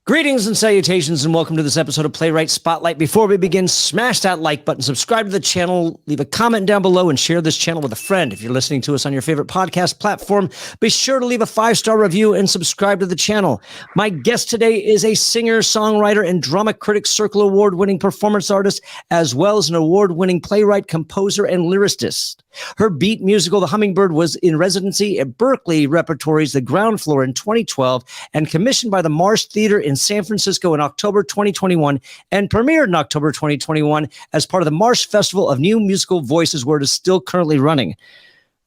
Greetings and salutations, and welcome to this episode of Playwright Spotlight. Before we begin, smash that like button, subscribe to the channel, leave a comment down below, and share this channel with a friend. If you're listening to us on your favorite podcast platform, be sure to leave a 5-star review and subscribe to the channel. My guest today is a singer, songwriter, and Drama Critics Circle Award-winning performance artist, as well as an award-winning playwright, composer, and lyricist. Her beat musical, The Hummingbird, was in residency at Berkeley Repertory's The Ground Floor in 2012 and commissioned by the Marsh Theater in San Francisco in October 2021 and premiered in October 2021 as part of the Marsh Festival of New Musical Voices, where it is still currently running.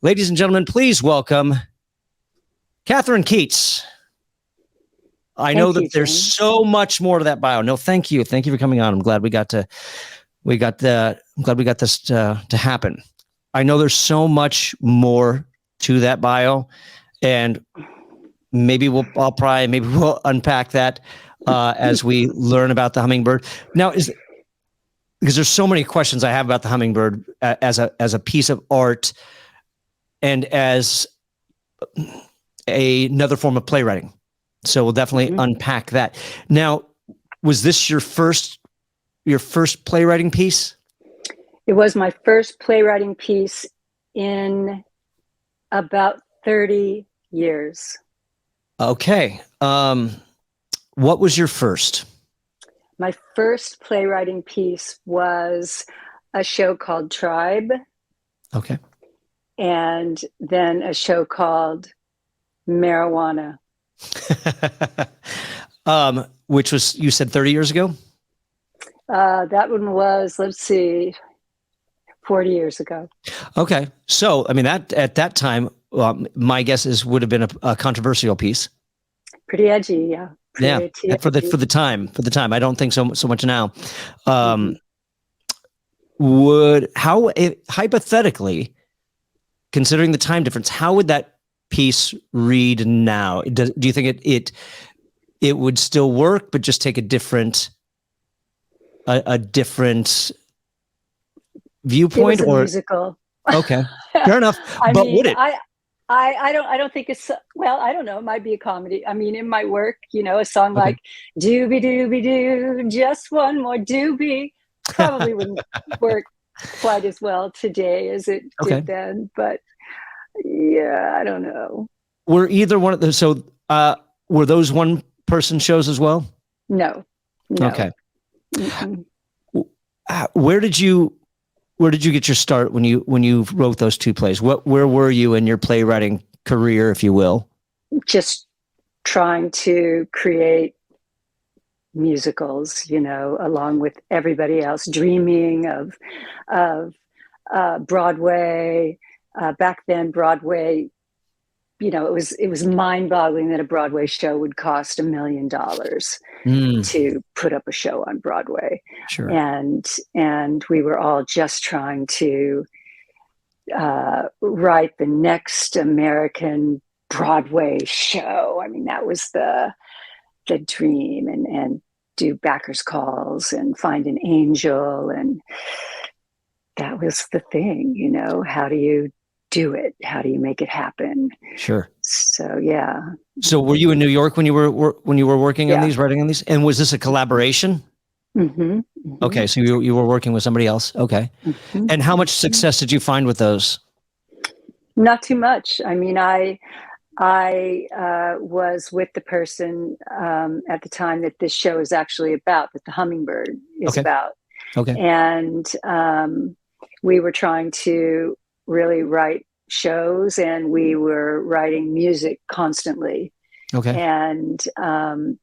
Ladies and gentlemen, please welcome Kathryn Keats. I know that there's so much more to that bio. No, thank you. Thank you for coming on. I'm glad we got this to happen. I know there's so much more to that bio, and maybe we'll unpack that as we learn about the Hummingbird. Now, because there's so many questions I have about the Hummingbird as a piece of art and as another form of playwriting. So we'll definitely unpack that. Now, was this your first playwriting piece? It was my first playwriting piece in about 30 years. Okay. What was your first? My first playwriting piece was a show called Tribe. Okay. And then a show called Marijuana. Which was, you said 30 years ago? That one was, let's see, 40 years ago. Okay. So, I mean, that at that time, my guess is would have been a controversial piece. Pretty edgy, yeah. Edgy. For the time. I don't think so much now. Hypothetically, considering the time difference, how would that piece read now? Do you think it would still work, but just take a different viewpoint? It was a musical. Okay, fair enough. Would it? I don't think it's, well, I don't know. It might be a comedy. I mean, it might work, a song like doobie doobie doo, just one more doobie, probably wouldn't work quite as well today as it did then. But yeah, I don't know. Were either one of those, were those one person shows as well? No. Okay. Where did you get your start when you wrote those two plays? Where were you in your playwriting career, if you will? Just trying to create musicals, along with everybody else, dreaming of Broadway. Back then, Broadway, it was mind-boggling that a Broadway show would cost $1 million to put up a show on Broadway. Sure. And we were all just trying to write the next American Broadway show. I mean, that was the dream, and do backers calls and find an angel, and that was the thing. How do you do it? How do you make it happen? Sure. So yeah. So were you in New York when you were working on these, writing on these? And was this a collaboration? Mm-hmm. Okay, so you were working with somebody else. Okay. Mm-hmm. And how much success did you find with those? Not too much. I mean, I was with the person at the time that this show is actually about, that the Hummingbird is about. Okay. And we were trying to really write shows, and we were writing music constantly. Okay. And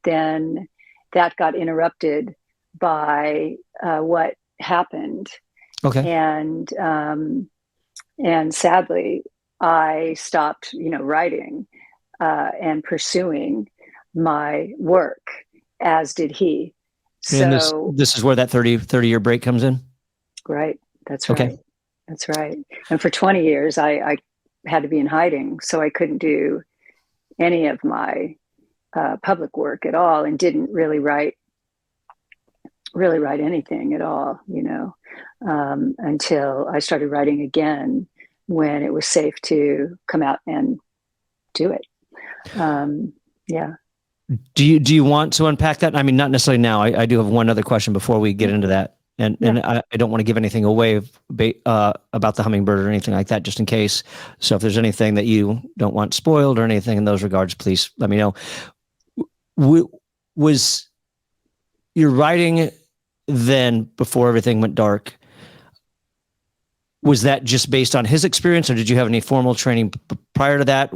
then that got interrupted by what happened. Okay. And sadly, I stopped, writing and pursuing my work, as did he. And so this is where that 30-year break comes in? Right. That's right. Okay. That's right. And for 20 years, I had to be in hiding, so I couldn't do any of my public work at all, and didn't really write anything at all, until I started writing again when it was safe to come out and do it. Yeah. Do you want to unpack that? I mean, not necessarily now. I do have one other question before we get into that. And I don't want to give anything away about the hummingbird or anything like that, just in case. So if there's anything that you don't want spoiled or anything in those regards, please let me know. Was your writing then, before everything went dark, was that just based on his experience, or did you have any formal training prior to that?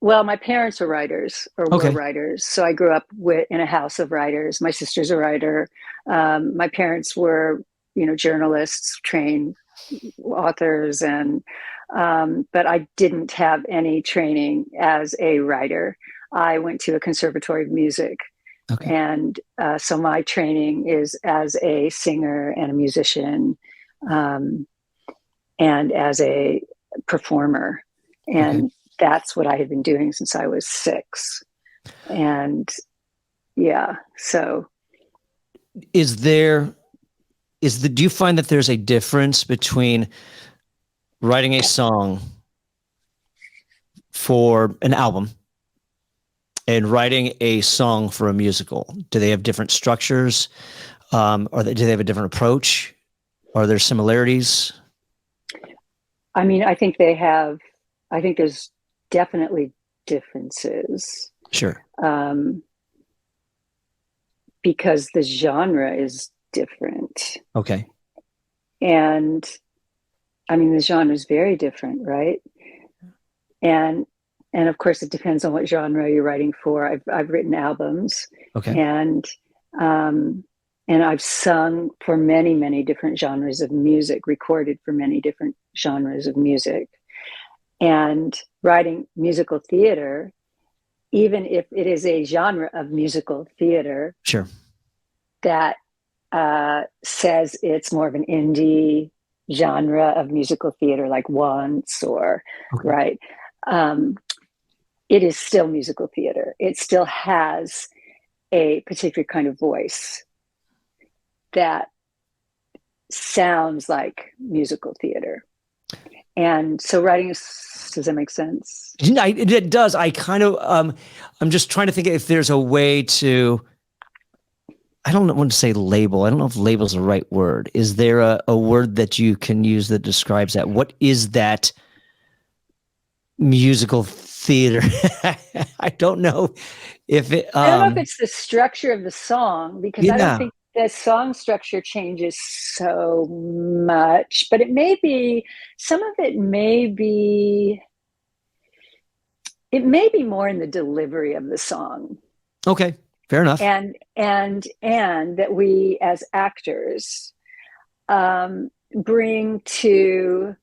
Well, my parents are writers, or were writers. So I grew up in a house of writers. My sister's a writer. My parents were, journalists, trained authors, and but I didn't have any training as a writer. I went to a conservatory of music. Okay. And so my training is as a singer and a musician, and as a performer. And that's what I had been doing since I was 6. And so. Do you find that there's a difference between writing a song for an album and writing a song for a musical? Do they have different structures? Do they have a different approach? Are there similarities? I mean, I think there's definitely differences. Sure. Because the genre is different. Okay. And I mean, the genre is very different, right? And of course, it depends on what genre you're writing for. I've written albums, and I've sung for many, many different genres of music, recorded for many different genres of music. And writing musical theater, even if it is a genre of musical theater, sure, that says it's more of an indie genre of musical theater, like Once, or right. It is still musical theater. It still has a particular kind of voice that sounds like musical theater. And so writing does that make sense? It does. I kind of, I'm just trying to think if there's a way to, I don't want to say label. I don't know if label is the right word. Is there a word that you can use that describes that? What is that musical theater? I don't know if it. I don't know if it's the structure of the song, because I don't think the song structure changes so much, but it may be, some of it may be more in the delivery of the song. Okay, fair enough. And that we as actors bring to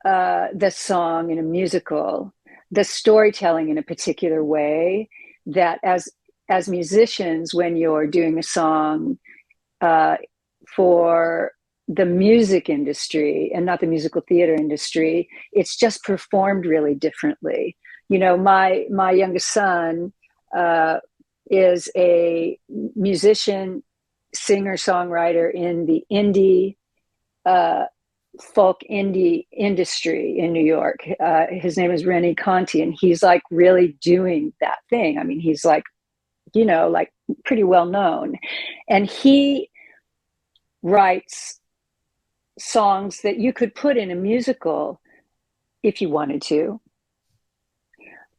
the song in a musical, the storytelling in a particular way, that as musicians, when you're doing a song for the music industry and not the musical theater industry, it's just performed really differently. My youngest son is a musician, singer, songwriter in the indie, folk indie industry in New York. His name is Rennie Conti, and he's like really doing that thing. I mean, he's like, like pretty well known. And he writes songs that you could put in a musical if you wanted to,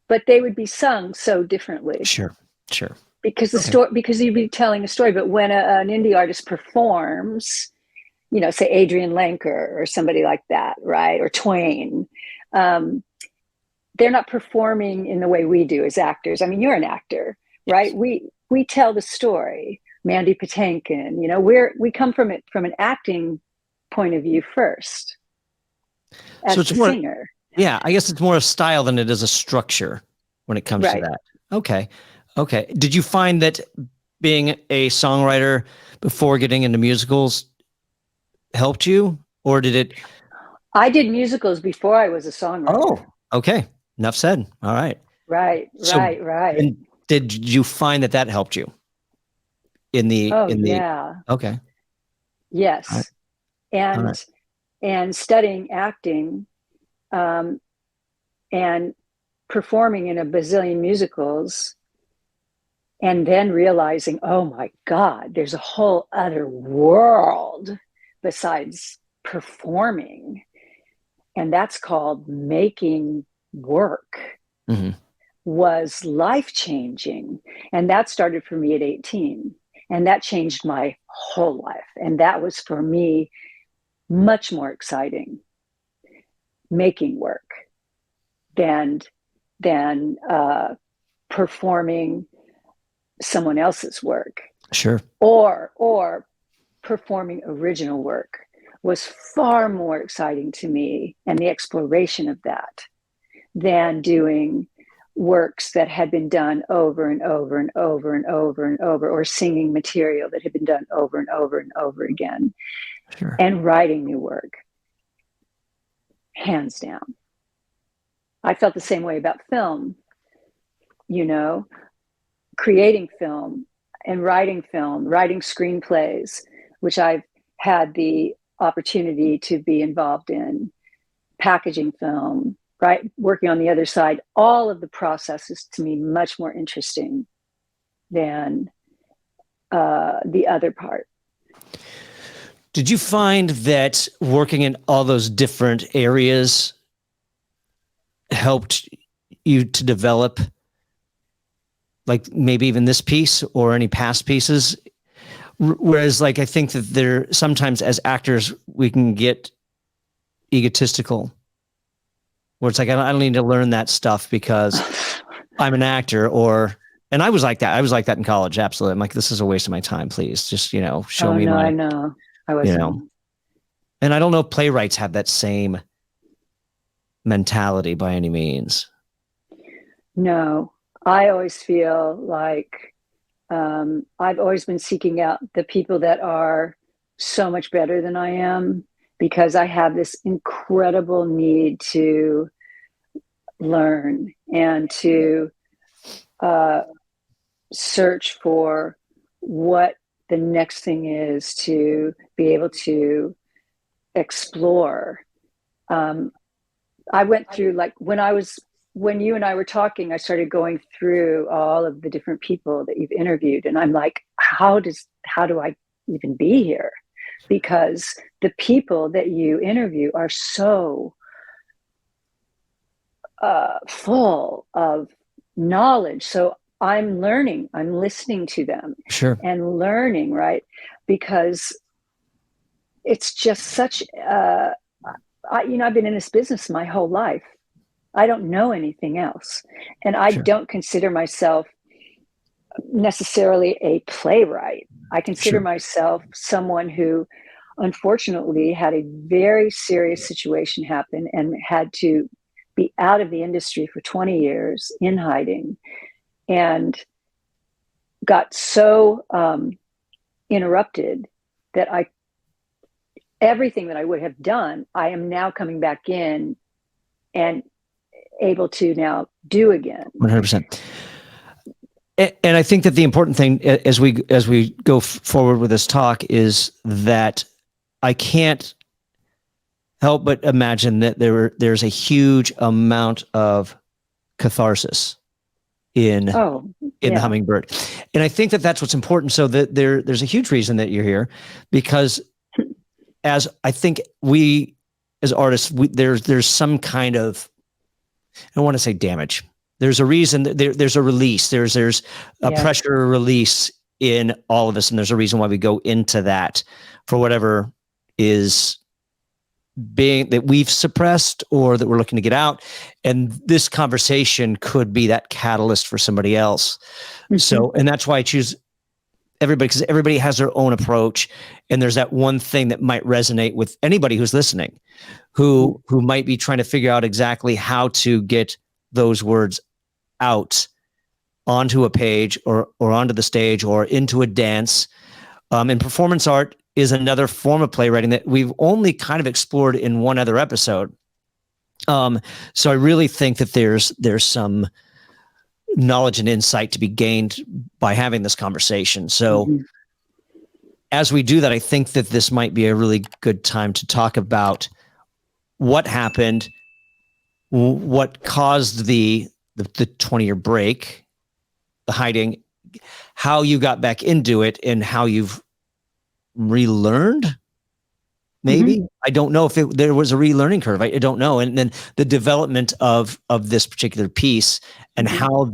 but they would be sung so differently. Sure. Because because you'd be telling a story. But when an indie artist performs, say Adrian Lenker or somebody like that, right? Or Twain, they're not performing in the way we do as actors. I mean, you're an actor, right? We tell the story. Mandy Patinkin, we come from an acting point of view first, as a singer. Yeah, I guess it's more a style than it is a structure when it comes to that. Okay. Did you find that being a songwriter before getting into musicals helped you, or did it? I did musicals before I was a songwriter. Oh, okay. Enough said. All right. Right. And did you find that helped you? Yeah. Okay. Yes. Right. And studying acting, and performing in a bazillion musicals And then realizing, oh my God, there's a whole other world besides performing. And that's called making work. Mm-hmm. Was life-changing. And that started for me at 18. And that changed my whole life. And that was for me much more exciting, making work, than performing someone else's work. Sure. Or performing original work was far more exciting to me, and the exploration of that, than doing works that had been done over and over and over and over and over, or singing material that had been done over and over and over again. Sure. And writing new work, hands down. I felt the same way about film, creating film and writing screenplays, which I've had the opportunity to be involved in, packaging film, right? Working on the other side. All of the process is to me much more interesting than the other part. Did you find that working in all those different areas helped you to develop, like maybe even this piece or any past pieces? Whereas, like, I think that there sometimes as actors we can get egotistical, where it's like, I don't need to learn that stuff because I'm an actor. And I was like that. I was like that in college. Absolutely. I'm like, this is a waste of my time. Please just, show me my. I know. I wasn't. And I don't know if playwrights have that same mentality by any means. No, I always feel like I've always been seeking out the people that are so much better than I am, because I have this incredible need to learn and to search for what the next thing is, to be able to explore. I went through, like, when you and I were talking, I started going through all of the different people that you've interviewed. And I'm like, how do I even be here? Because the people that you interview are so full of knowledge. So I'm learning, I'm listening to them. Sure. And learning, right? Because it's just such, I've been in this business my whole life. I don't know anything else. And I Sure. don't consider myself necessarily a playwright. I consider Sure. myself someone who unfortunately had a very serious situation happen and had to be out of the industry for 20 years in hiding, and got so interrupted that everything that I would have done, I am now coming back in and able to now do again. 100%. And I think that the important thing as we go forward with this talk is that I can't help but imagine that there's a huge amount of catharsis in the Hummingbird. And I think that that's what's important. So that there's a huge reason that you're here, because as I think we as artists, there's some kind of, I don't want to say damage. There's a reason there's a release. There's a pressure release in all of us. And there's a reason why we go into that for whatever is being that we've suppressed or that we're looking to get out. And this conversation could be that catalyst for somebody else. Mm-hmm. So, and that's why I choose everybody, because everybody has their own approach. And there's that one thing that might resonate with anybody who's listening, who might be trying to figure out exactly how to get those words out onto a page or onto the stage or into a dance. And performance art is another form of playwriting that we've only kind of explored in one other episode. So I really think that there's some knowledge and insight to be gained by having this conversation. So as we do that, I think that this might be a really good time to talk about what happened, what caused the 20-year break, the hiding, how you got back into it and how you've relearned. Maybe I don't know if there was a relearning curve. I don't know. And then the development of this particular piece and how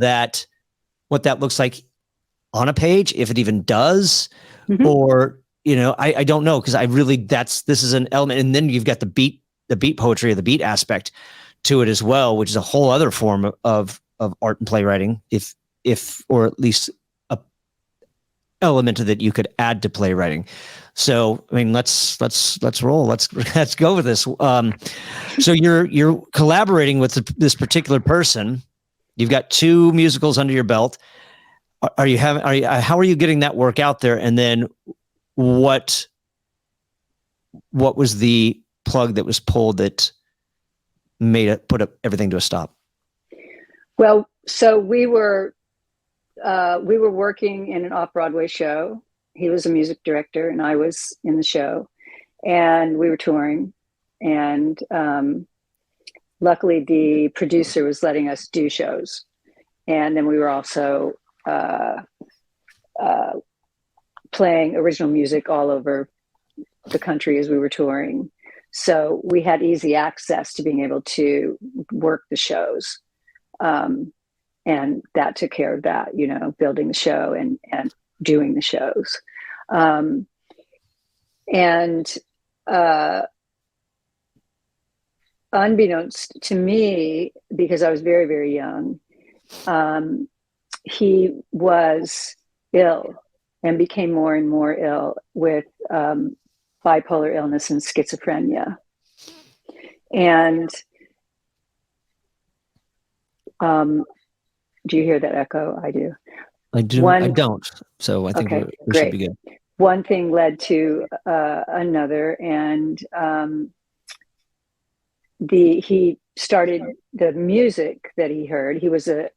what that looks like on a page, if it even does, or, I don't know. Cause this is an element. And then you've got the beat poetry or the beat aspect to it as well, which is a whole other form of art and playwriting, or at least a element that you could add to playwriting. So, I mean, let's roll. Let's go with this. So you're collaborating with this particular person. You've got 2 musicals under your belt. How are you getting that work out there? And then what was the plug that was pulled that put everything to a stop? Well, so we were working in an off-Broadway show. He was a music director and I was in the show, and we were touring, and luckily the producer was letting us do shows. And then we were also playing original music all over the country as we were touring. So we had easy access to being able to work the shows. And that took care of that, building the show and doing the shows. Unbeknownst to me, because I was very, very young, he was ill and became more and more ill with bipolar illness and schizophrenia. And do you hear that echo? I do. I do. I don't. So I think we should be good. One thing led to another, and he started the music that he heard. He was a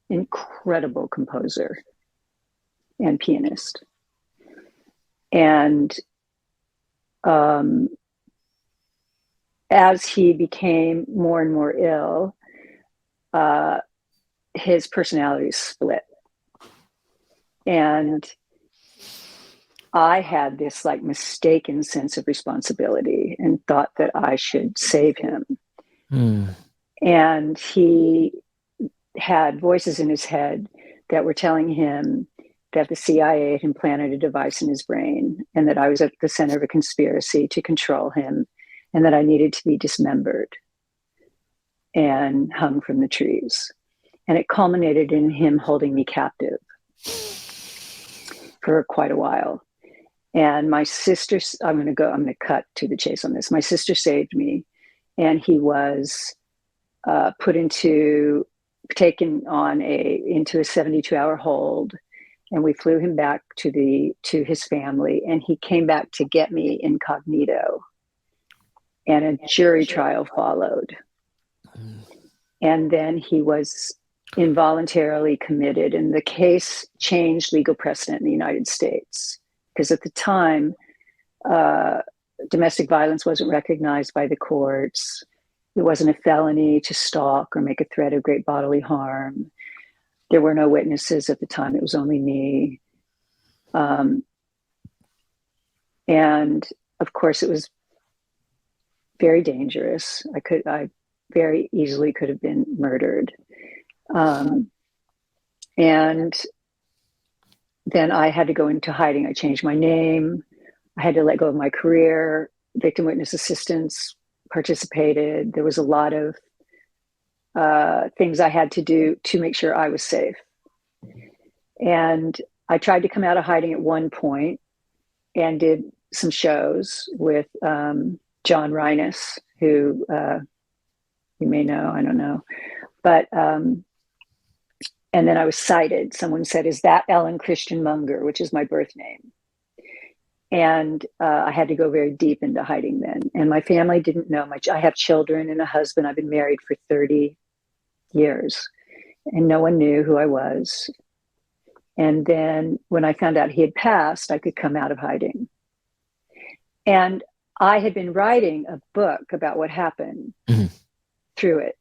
incredible composer and pianist, and as he became more and more ill, his personality split. And I had this mistaken sense of responsibility and thought that I should save him. And he had voices in his head that were telling him that the CIA had implanted a device in his brain, and that I was at the center of a conspiracy to control him, and that I needed to be dismembered and hung from the trees. And it culminated in him holding me captive for quite a while. And my sister, I'm going to cut to the chase on this. My sister saved me, and he was taken into a 72-hour hold. And we flew him back to his family, and he came back to get me incognito. And a jury trial followed. And then he was involuntarily committed, and the case changed legal precedent in the United States. Because at the time, domestic violence wasn't recognized by the courts. It wasn't a felony to stalk or make a threat of great bodily harm. There were no witnesses at the time. It was only me. And of course, it was very dangerous. I very easily could have been murdered. And then I had to go into hiding. I changed my name. I had to let go of my career. Victim witness assistance participated. There was a lot of things I had to do to make sure I was safe. And I tried to come out of hiding at one point and did some shows with John Rhinus, who you may know, I don't know. But, and then I was cited. Someone said, "Is that Ellen Christian Munger?" which is my birth name. And I had to go very deep into hiding then. And my family didn't know much. I have children and a husband. I've been married for 30 years, and no one knew who I was. And then when I found out he had passed, I could come out of hiding. And I had been writing a book about what happened through it.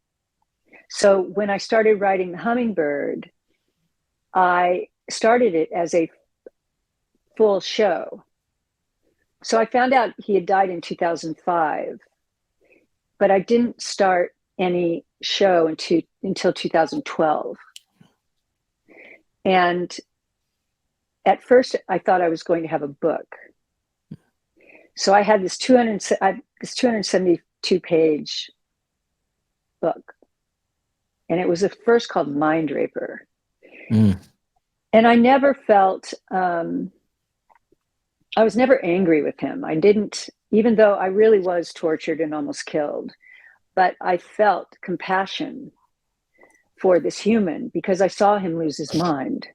So when I started writing The Hummingbird, I started it as a full show. So I found out he had died in 2005, but I didn't start any show until 2012. And at first I thought I was going to have a book. So I had this 272 page book. And it was first called Mindraper. And I never felt, I was never angry with him. I didn't, even though I really was tortured and almost killed, but I felt compassion for this human because I saw him lose his mind.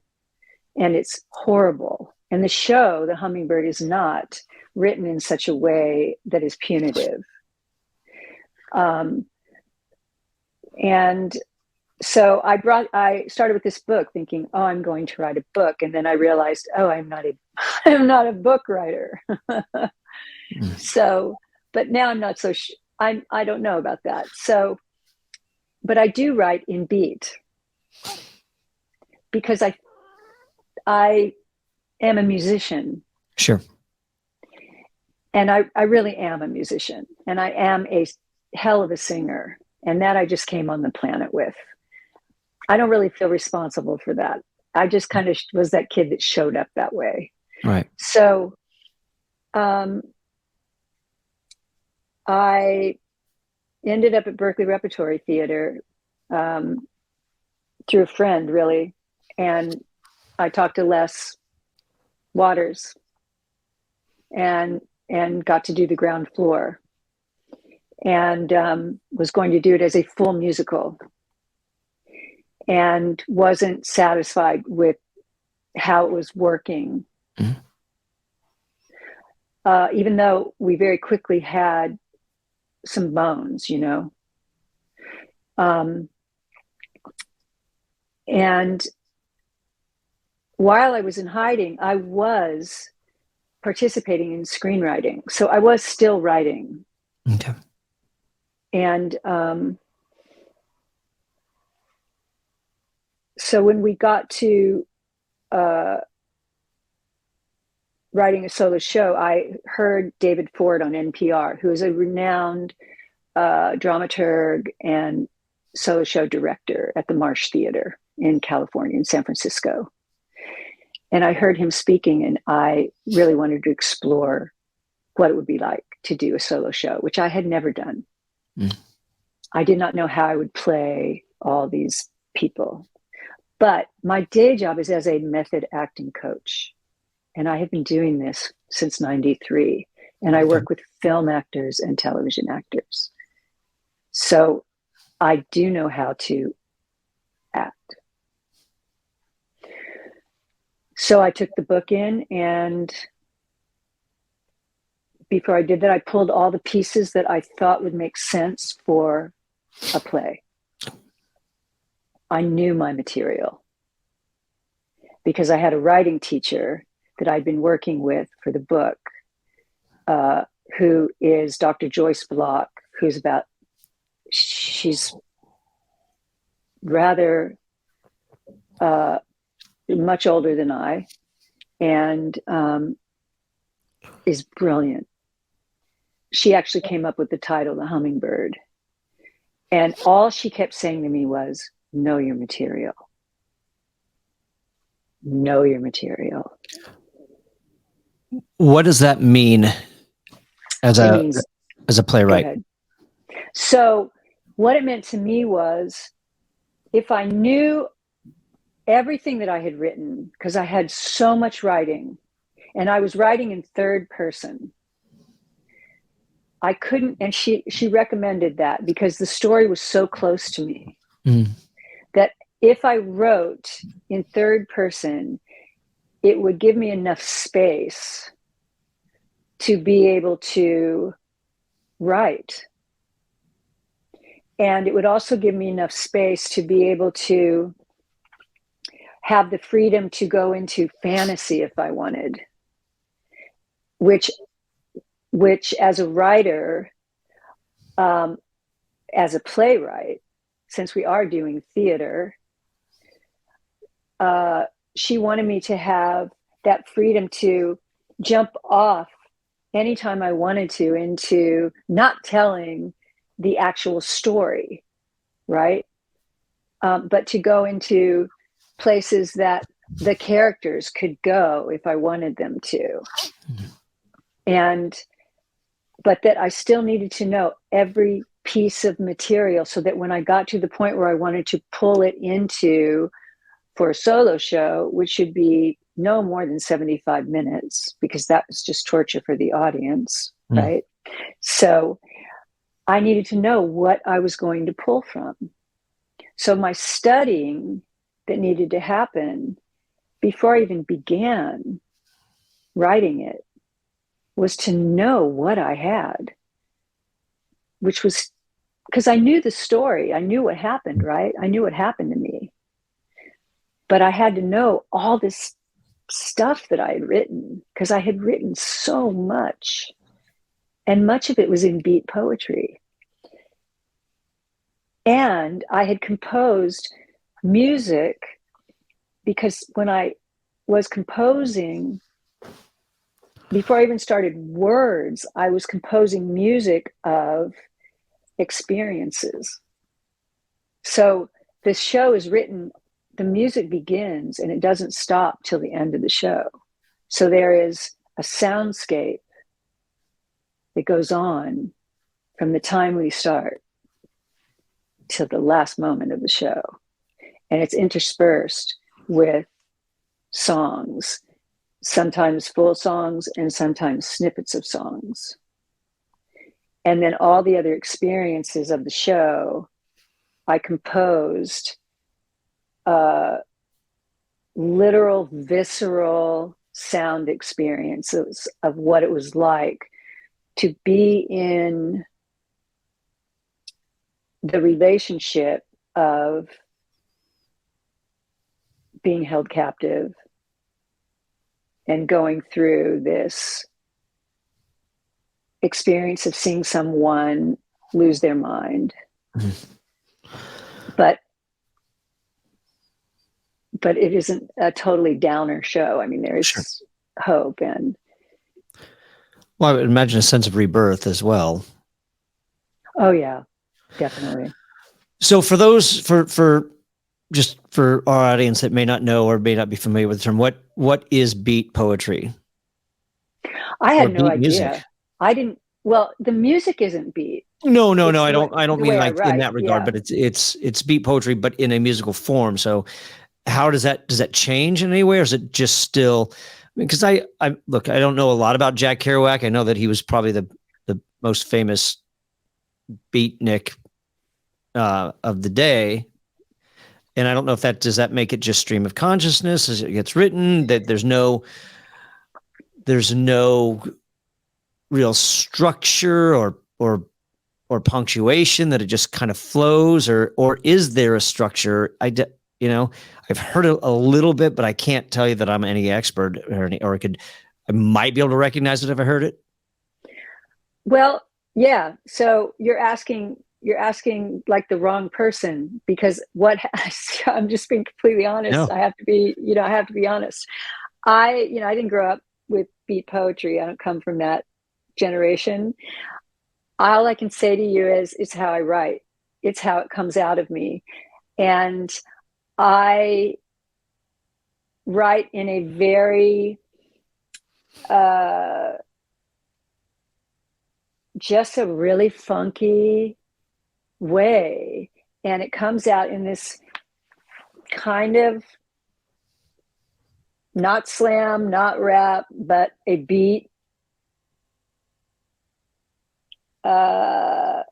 And it's horrible. And the show, The Hummingbird, is not written in such a way that is punitive. And so I started with this book thinking, oh, I'm going to write a book. And then I realized, oh, I'm not a book writer. So, but now I'm not so, I don't know about that. So, but I do write in beat because I am a musician. Sure. And I really am a musician, and I am a hell of a singer. And that I just came on the planet with. I don't really feel responsible for that. I just kind of was that kid that showed up that way. Right. So I ended up at Berkeley Repertory Theater through a friend, really. And I talked to Les Waters and got to do the ground floor, and was going to do it as a full musical, and wasn't satisfied with how it was working. Even though we very quickly had some bones, you know. And while I was in hiding, I was participating in screenwriting. So I was still writing. Okay. And so when we got to writing a solo show, I heard David Ford on NPR, who is a renowned dramaturg and solo show director at the Marsh Theater in California, in San Francisco. And I heard him speaking, and I really wanted to explore what it would be like to do a solo show, which I had never done. I did not know how I would play all these people. But my day job is as a method acting coach. And I have been doing this since 93. And I work with film actors and television actors. So I do know how to act. So I took the book in, and before I did that, I pulled all the pieces that I thought would make sense for a play. I knew my material because I had a writing teacher that I'd been working with for the book, who is Dr. Joyce Block, she's rather much older than I, and is brilliant. She actually came up with the title, The Hummingbird. And all she kept saying to me was, know your material. Know your material. What does that mean as a playwright? So what it meant to me was, if I knew everything that I had written, because I had so much writing, and I was writing in third person, I couldn't, and she recommended that because the story was so close to me that if I wrote in third person, it would give me enough space to be able to write. And it would also give me enough space to be able to have the freedom to go into fantasy if I wanted, which as a writer, as a playwright, since we are doing theater, she wanted me to have that freedom to jump off anytime I wanted to into not telling the actual story, right? But to go into places that the characters could go if I wanted them to. But that I still needed to know every piece of material so that when I got to the point where I wanted to pull it into for a solo show, which should be no more than 75 minutes, because that was just torture for the audience, right? So I needed to know what I was going to pull from. So my studying that needed to happen before I even began writing it was to know what I had, which was because I knew the story. I knew what happened, right? I knew what happened to me. But I had to know all this stuff that I had written, because I had written so much, and much of it was in beat poetry. And I had composed music, because when I was composing, before I even started words, I was composing music of experiences. So this show is written, the music begins and it doesn't stop till the end of the show. So there is a soundscape that goes on from the time we start to the last moment of the show. And it's interspersed with songs, sometimes full songs and sometimes snippets of songs. And then all the other experiences of the show, I composed literal, visceral sound experiences of what it was like to be in the relationship of being held captive and going through this experience of seeing someone lose their mind. But it isn't a totally downer show. I mean, there is hope, and well, I would imagine a sense of rebirth as well. Oh yeah, definitely. So for those, for just for our audience that may not know or may not be familiar with the term, what is beat poetry? I had no idea. Music? I didn't. Well, the music isn't beat. No. I don't mean like in that regard, yeah. but it's beat poetry, but in a musical form. So how does that change in any way, or is it just still? Because I look, I don't know a lot about Jack Kerouac. I know that he was probably the most famous beatnik of the day. And I don't know if does that make it just stream of consciousness as it gets written, that there's no real structure or punctuation, that it just kind of flows, or is there a structure? I've heard a little bit, but I can't tell you that I'm any expert I might be able to recognize it if I heard it. Well, yeah. So you're asking like the wrong person, because I'm just being completely honest. No. I have to be honest. I didn't grow up with beat poetry. I don't come from that generation. All I can say to you is it's how I write. It's how it comes out of me. And I write in a very just a really funky way, and it comes out in this kind of not slam, not rap, but a beat. I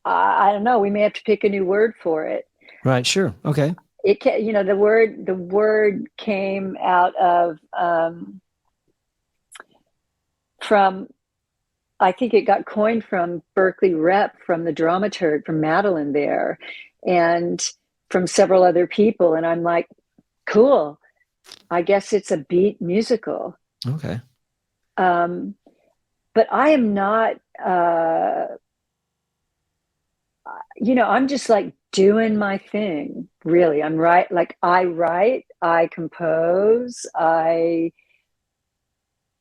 don't know. We may have to pick a new word for it. Right. Sure. Okay. It can, the word came out of from, I think it got coined from Berkeley Rep, from the dramaturg, from Madeline there, and from several other people. And I'm like, cool. I guess it's a beat musical. Okay. But I am not, I'm just like doing my thing, really. I'm right. Like I write, I compose, I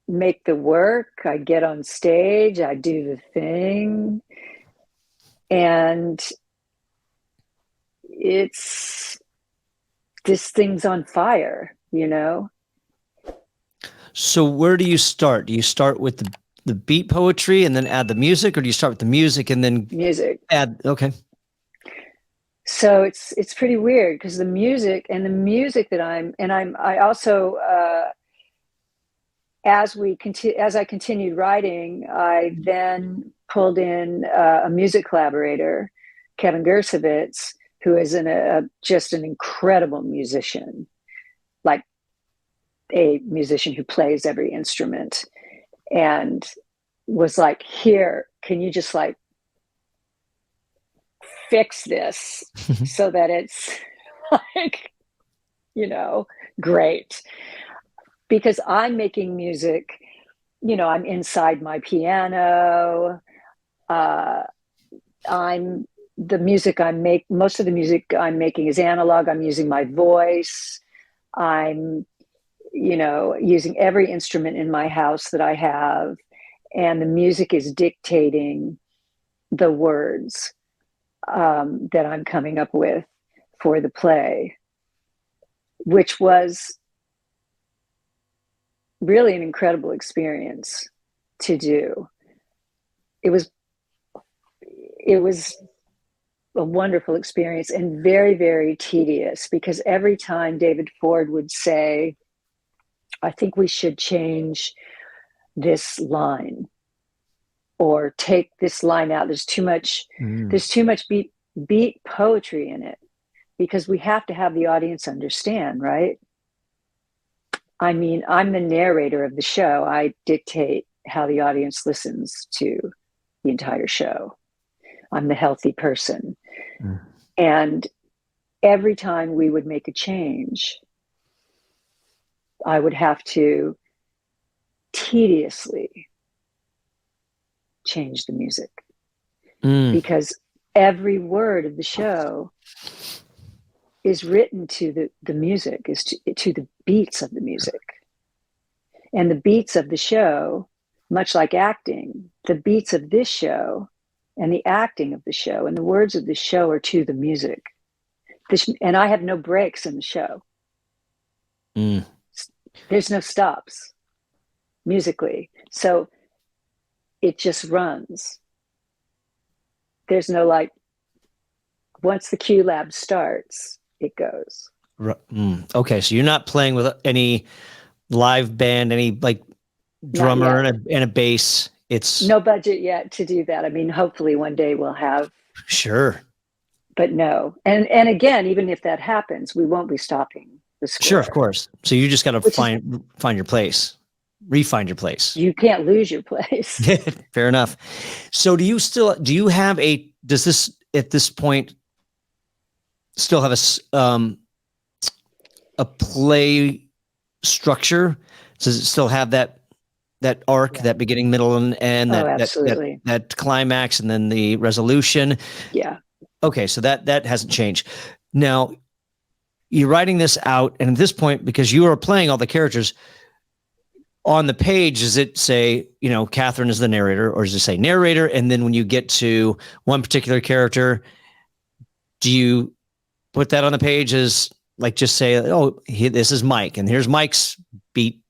make the work, I get on stage, I do the thing. And this thing's on fire, So where do you start? Do you start with the beat poetry and then add the music, or do you start with the music and then music add? Okay. So it's pretty weird because the music that I also as I continued writing, I then pulled in a music collaborator, Kevin Gersowitz, who is just an incredible musician, like a musician who plays every instrument, and was like, here, can you just like fix this so that it's like, great. Because I'm making music, I'm inside my piano. Most of the music I'm making is analog. I'm using my voice. I'm, using every instrument in my house that I have. And the music is dictating the words that I'm coming up with for the play, which was really an incredible experience to do. It was a wonderful experience and very, very tedious, because every time David Ford would say, I think we should change this line or take this line out. There's too much beat poetry in it, because we have to have the audience understand, right? I mean, I'm the narrator of the show. I dictate how the audience listens to the entire show. I'm the healthy person. And every time we would make a change, I would have to tediously change the music, because every word of the show is written to the music, is to the beats of the music. And the beats of the show, much like acting, the beats of this show and the acting of the show and the words of the show are to the music. And I have no breaks in the show. There's no stops musically. So it just runs. There's no like, once the Q Lab starts, it goes. Okay, so you're not playing with any live band, any like drummer and a bass. It's no budget yet to do that. I mean, hopefully one day we'll have. Sure. But no. And again, even if that happens, we won't be stopping the score. Sure, of course. So you just got to find your place, refine your place. You can't lose your place. Fair enough. So does this at this point still have a play structure? Does it still have that arc, that beginning, middle, and end, that climax, and then the resolution? Yeah. Okay, so that hasn't changed. Now, you're writing this out, and at this point, because you are playing all the characters on the page, does it say, Kathryn is the narrator, or does it say narrator? And then when you get to one particular character, do you put that on the page as like just say, this is Mike, and here's Mike's beat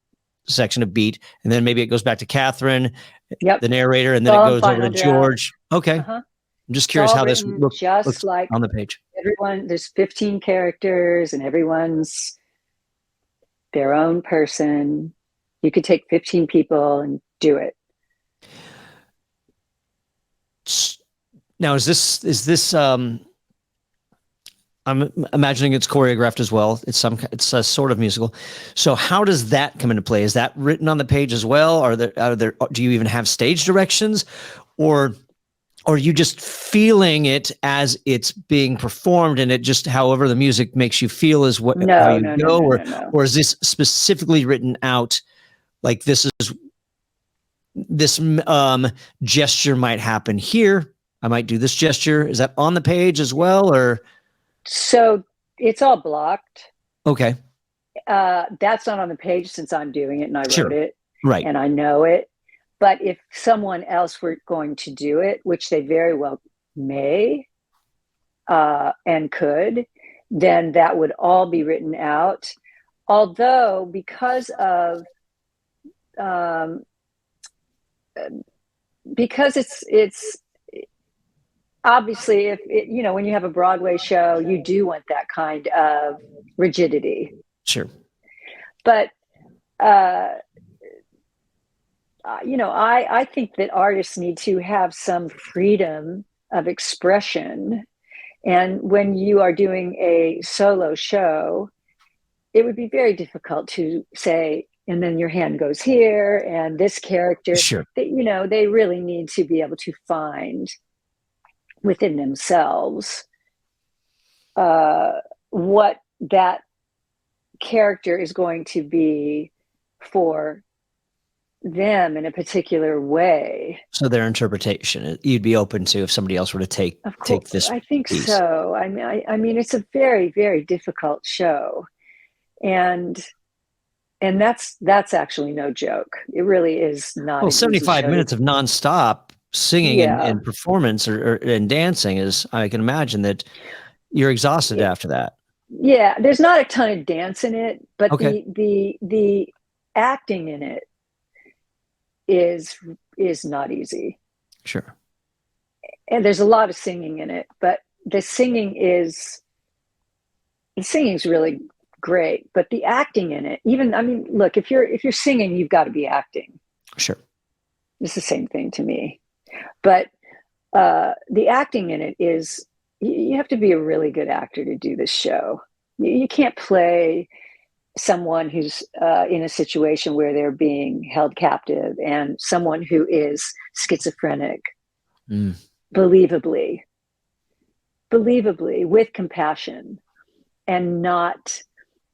section of beat, and then maybe it goes back to Kathryn, the narrator, and then it goes over to George. Okay. I'm just curious how this looks like on the page. There's 15 characters, and everyone's their own person. You could take 15 people and do it. Now, is this I'm imagining it's choreographed as well. It's a sort of musical. So how does that come into play? Is that written on the page as well? Do you even have stage directions, or are you just feeling it as it's being performed, and it just however the music makes you feel is what how you go? Or is this specifically written out like this gesture might happen here, I might do this gesture. Is that on the page as well, or? So it's all blocked. Okay. That's not on the page since I'm doing it and I wrote it. Right. And I know it. But if someone else were going to do it, which they very well may and could, then that would all be written out. Although, because it's obviously, if it, when you have a Broadway show, you do want that kind of rigidity. Sure. But I think that artists need to have some freedom of expression. And when you are doing a solo show, it would be very difficult to say, and then your hand goes here, and this character. Sure. They really need to be able to find within themselves what that character is going to be for them in a particular way. So their interpretation, you'd be open to if somebody else were to take this. I think piece. So. I mean, it's a very, very difficult show, and that's actually no joke. It really is not. Well, 75 minutes of nonstop singing and performance and dancing is, I can imagine that you're exhausted after that. Yeah, there's not a ton of dance in it, but the acting in it is not easy. Sure. And there's a lot of singing in it, but the singing is really great, but the acting in it, look, if you're singing, you've got to be acting. Sure. It's the same thing to me. But the acting in it is, you have to be a really good actor to do this show. You can't play someone who's in a situation where they're being held captive and someone who is schizophrenic, believably with compassion, and not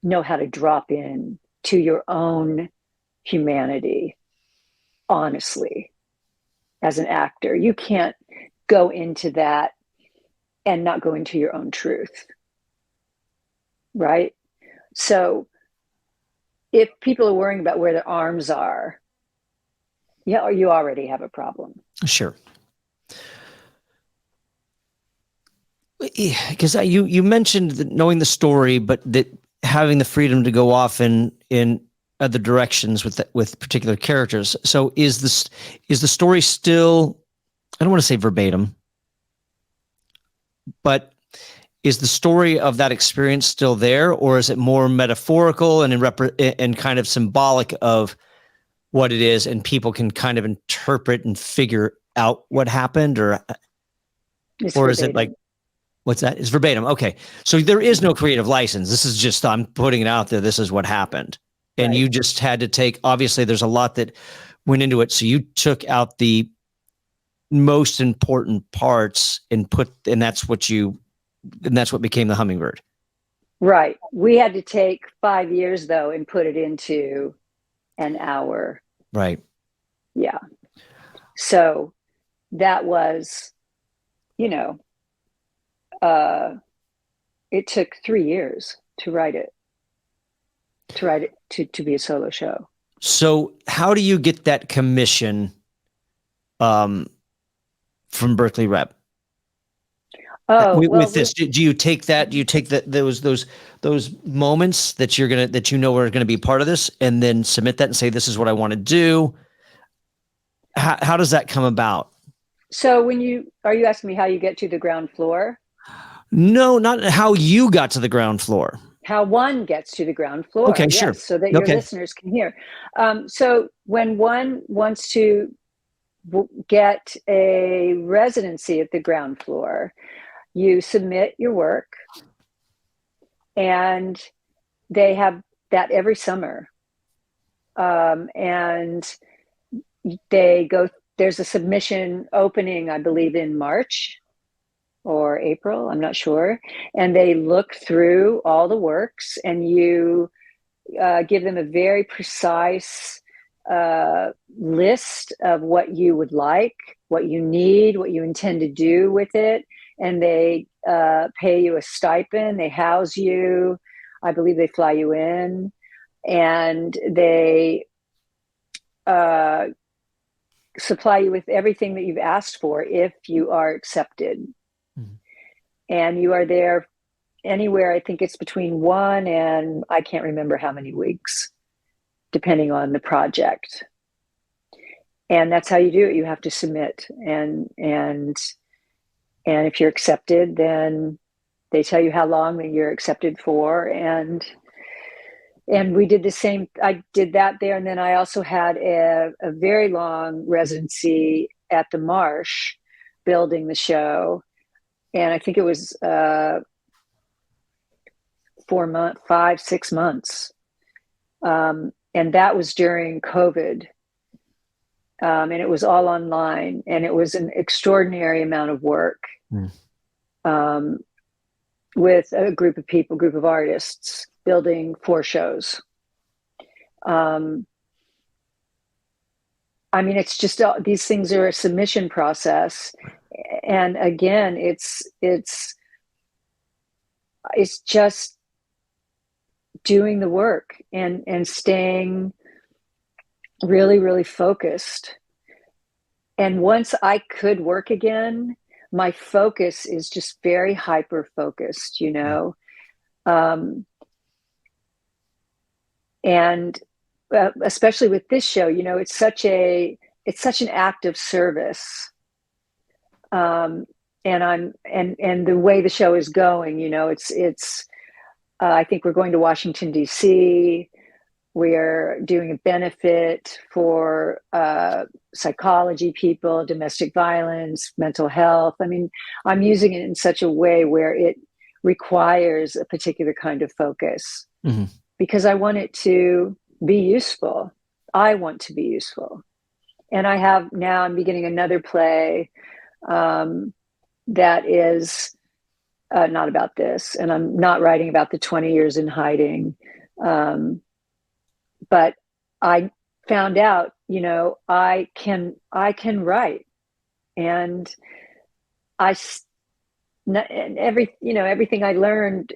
know how to drop in to your own humanity honestly. As an actor, you can't go into that and not go into your own truth, right? So if people are worrying about where their arms are, or you already have a problem. Sure. Because you mentioned that knowing the story, but that having the freedom to go off in other directions with particular characters. So is the story still, I don't want to say verbatim, but is the story of that experience still there, or is it more metaphorical and kind of symbolic of what it is, and people can kind of interpret and figure out what happened, or is it like, what's that? It's verbatim. Okay. So there is no creative license. This is just, I'm putting it out there. This is what happened. And you just had to take, obviously there's a lot that went into it. So you took out the most important parts and that's what became the Hummingbird. Right. We had to take 5 years though, and put it into an hour. Right. Yeah. So that was, it took 3 years to write it to be a solo show. So how do you get that commission from Berkeley Rep? Oh, with this, do you take that? Do you take those moments that are going to be part of this, and then submit that and say, this is what I want to do? How does that come about? So are you asking me how you get to the ground floor? No, not how you got to the ground floor. How one gets to the ground floor. Okay, yes, sure. So that your listeners can hear. So when one wants to get a residency at the ground floor, you submit your work, and they have that every summer. And there's a submission opening, I believe, in March or April, I'm not sure. And they look through all the works, and you give them a very precise list of what you would like, what you need, what you intend to do with it. And they pay you a stipend, they house you. I believe they fly you in, and they supply you with everything that you've asked for if you are accepted. Mm-hmm. And you are there anywhere, I think it's between 1 and I can't remember how many weeks, depending on the project. And that's how you do it. You have to submit, and if you're accepted, then they tell you how long that you're accepted for. And we did the same. I did that there. And then I also had a very long residency at the Marsh building the show. And I think it was 5-6 months. And that was during COVID. And it was all online, and it was an extraordinary amount of work with a group of artists building 4 shows. I mean, it's just these things are a submission process, and again, it's just doing the work and staying really, really focused. And once I could work again, my focus is just very hyper focused, you know. And especially with this show, you know, it's such an act of service. And the way the show is going, you know, it's I think we're going to Washington, D.C. We're doing a benefit for psychology people, domestic violence, mental health. I mean, I'm using it in such a way where it requires a particular kind of focus, because I want it to be useful. I want to be useful. And I'm beginning another play that is not about this. And I'm not writing about the 20 years in hiding. But I found out, you know, I can write, and everything I learned,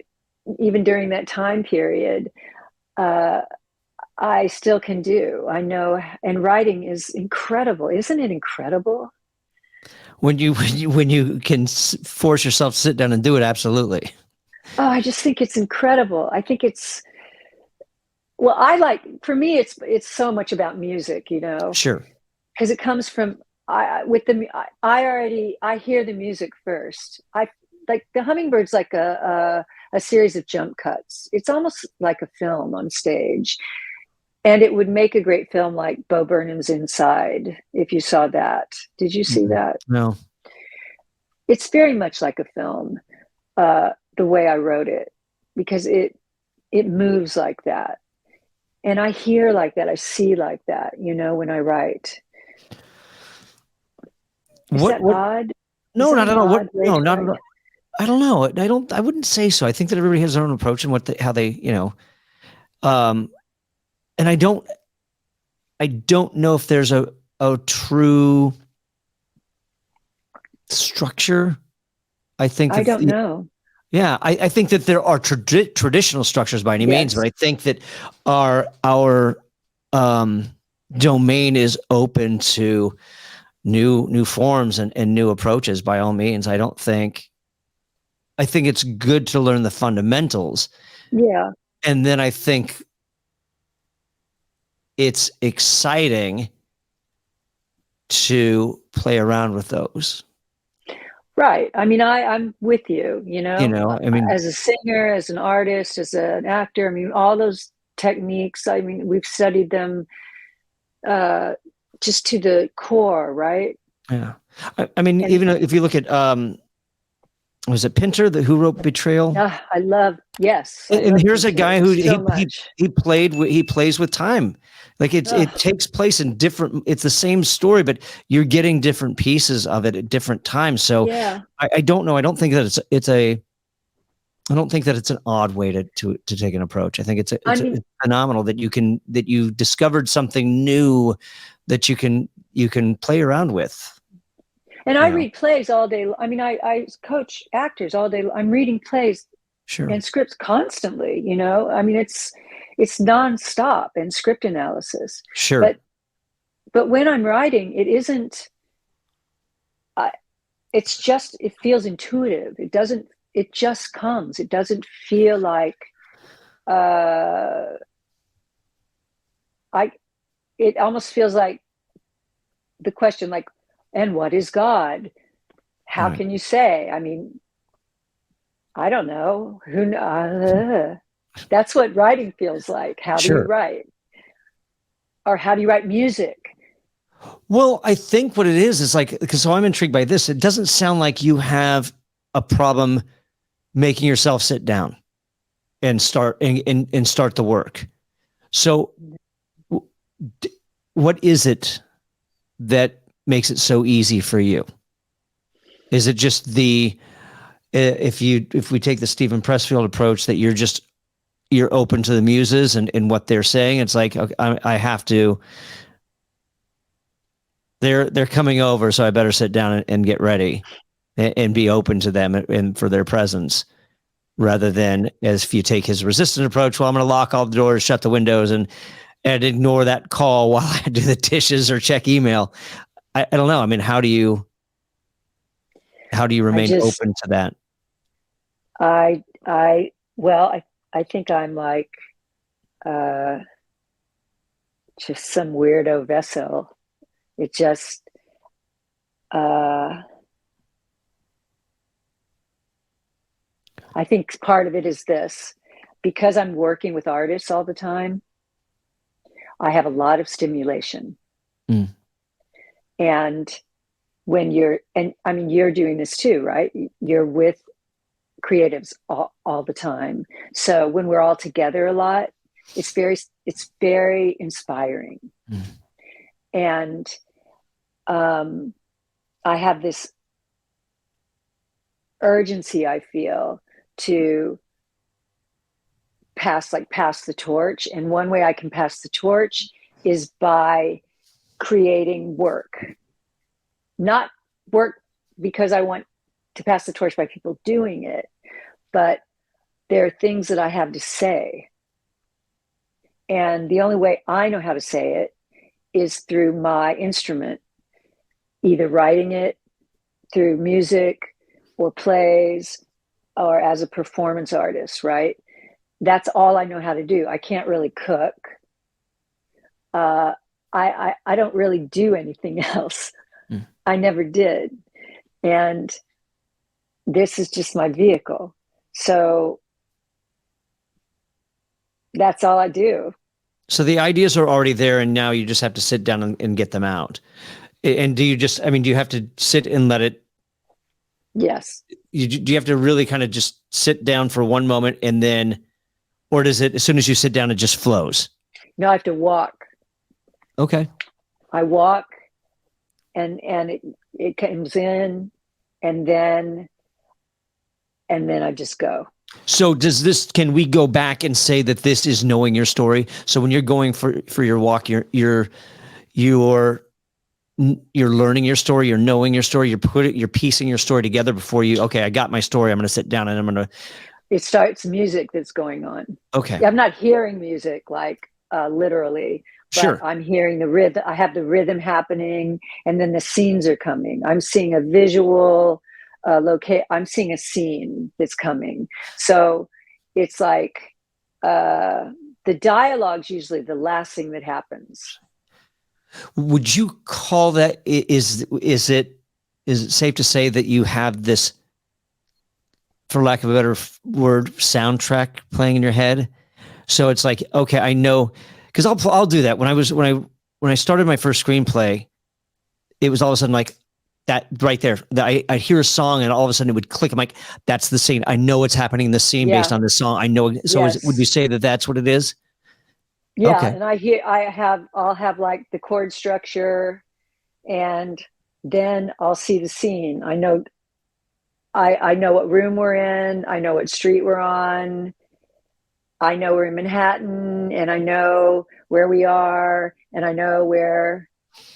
even during that time period, I still can do. I know, and writing is incredible, isn't it incredible? When you can force yourself to sit down and do it, absolutely. Oh, I just think it's incredible. I think it's. Well, for me, it's so much about music, you know. Sure. Because it comes from, I hear the music first. Like the Hummingbird's like a series of jump cuts. It's almost like a film on stage. And it would make a great film like Bo Burnham's Inside, if you saw that. Did you see that? No. It's very much like a film, the way I wrote it, because it moves like that. And I hear like that. I see like that, you know, when I write. Is that odd? No, not at all. No, not at all. I don't know. I wouldn't say so. I think that everybody has their own approach and how they, you know, and I don't know if there's a true structure. I don't know. Yeah, I think that there are traditional structures by any means, but I think that our domain is open to new forms and new approaches by all means. I think it's good to learn the fundamentals. Yeah. And then I think it's exciting to play around with those. Right. I mean, I'm with you, you know, I mean, as a singer, as an artist, as an actor, I mean, all those techniques, I mean, we've studied them just to the core, right? Yeah. I mean, even if you look at, was it Pinter who wrote Betrayal? I love, yes. And here's a guy who he plays with time. Like it takes place in it's the same story, but you're getting different pieces of it at different times. So yeah. I don't know. I don't think that I don't think that it's an odd way to take an approach. I think it's phenomenal that you discovered something new that you can play around with. And I read plays all day. I mean, I coach actors all day. I'm reading plays and scripts constantly, you know. I mean, it's nonstop and script analysis. Sure. But when I'm writing, it isn't, it's just, it feels intuitive. It just comes. It doesn't feel like, it almost feels like the question, like, and what is God? How can you say? I mean, I don't know. That's what writing feels like. How do you write? Or how do you write music? Well, I think what it is like, because so I'm intrigued by this. It doesn't sound like you have a problem making yourself sit down and start the work. So what is it that makes it so easy for you? Is it just if we take the Stephen Pressfield approach, that you're open to the muses and what they're saying? It's like, okay, I have to, they're coming over, so I better sit down and get ready and be open to them and for their presence, rather than as if you take his resistant approach, well, I'm going to lock all the doors, shut the windows, and ignore that call while I do the dishes or check email. I don't know. I mean, how do you remain open to that? I think I'm like just some weirdo vessel. It just I think part of it is this: because I'm working with artists all the time, I have a lot of stimulation. And when you're doing this too, right? You're with creatives all the time. So when we're all together a lot, it's very inspiring. And I have this urgency, I feel, to pass the torch. And one way I can pass the torch is by creating work. Not work because I want to pass the torch by people doing it, but there are things that I have to say. And the only way I know how to say it is through my instrument, either writing it through music or plays or as a performance artist, right? That's all I know how to do. I can't really cook. I don't really do anything else. I never did. And this is just my vehicle. So that's all I do. So the ideas are already there, and now you just have to sit down and get them out. And do you have to sit and let it? Yes. Do you have to really kind of just sit down for one moment and then, or does it, as soon as you sit down, it just flows? No, I have to walk. Okay. I walk and it comes in and then I just go. So can we go back and say that this is knowing your story? So when you're going for your walk, you're learning your story, you're knowing your story, you're piecing your story together before okay, I got my story, I'm going to sit down and I'm going to. It starts music that's going on. Okay. I'm not hearing music like literally, but sure. I'm hearing the rhythm. I have the rhythm happening, and then the scenes are coming. I'm seeing a visual I'm seeing a scene that's coming. So it's like the dialogue's usually the last thing that happens. Would you call that, is it safe to say that you have this, for lack of a better word, soundtrack playing in your head? So it's like, okay, I know, because I'll do that. When I started my first screenplay, it was all of a sudden like that right there. I hear a song and all of a sudden it would click. I'm like, that's the scene. I know what's happening in the scene based on this song. I know. So yes. would you say that that's what it is? Yeah. Okay. And I'll have like the chord structure, and then I'll see the scene. I know what room we're in. I know what street we're on. I know we're in Manhattan, and I know where we are, and I know where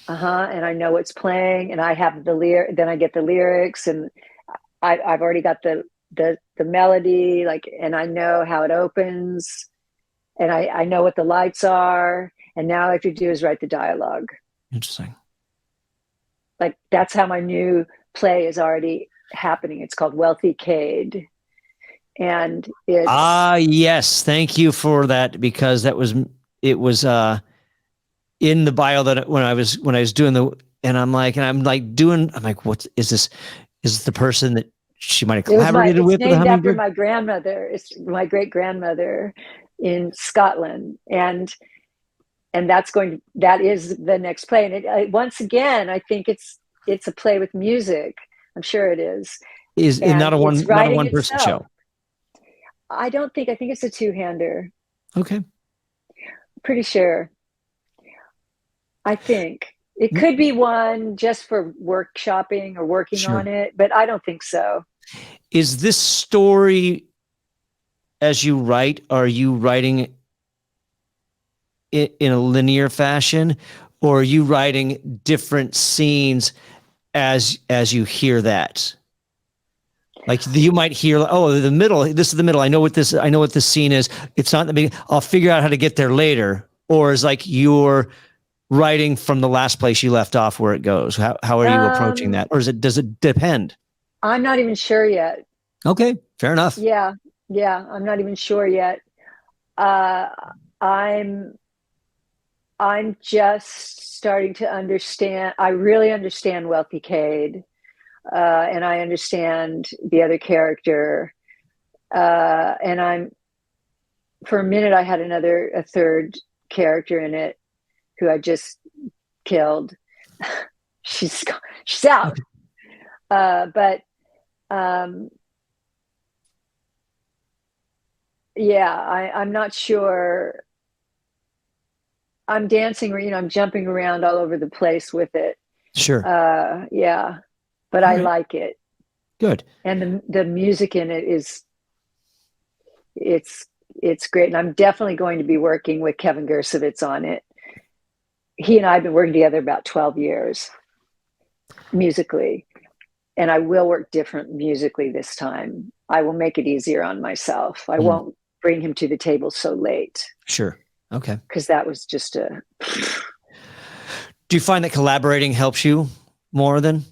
And I know what's playing, and I have then I get the lyrics, and I've already got the melody, like, and I know how it opens, and I know what the lights are, and now all I have to do is write the dialogue. Interesting. Like, that's how my new play is already happening. It's called Wealthy Cade. And it's yes, thank you for that, because it was in the bio that when I was doing I'm like, what is this? Is this the person that she might have collaborated with? It's named after my grandmother. It's my great grandmother in Scotland, and that is the next play. And once again, I think it's a play with music. I'm sure it is. Is not a one person show. I think it's a two-hander. Okay. Pretty sure. I think it could be one just for workshopping or working on it, but I don't think so. Is this story, as you write, are you writing it in a linear fashion, or are you writing different scenes as you hear that? Like, you might hear, oh, the middle, this is the middle. I know what this scene is. It's not in the beginning. I'll figure out how to get there later. Or is like you're writing from the last place you left off where it goes? How are you approaching that? Or does it depend? I'm not even sure yet. Okay, fair enough. Yeah, I'm not even sure yet. I'm just starting to understand. I really understand Wealthy Cade. And I understand the other character. And for a minute, I had a third character in it who I just killed. she's out. I'm not sure. I'm dancing, I'm jumping around all over the place with it. Sure. But I like it. Good. And the music in it it's great. And I'm definitely going to be working with Kevin Gersowitz on it. He and I have been working together about 12 years musically. And I will work different musically this time. I will make it easier on myself. I won't bring him to the table so late. Sure. Okay. Because that was just Do you find that collaborating helps you more than?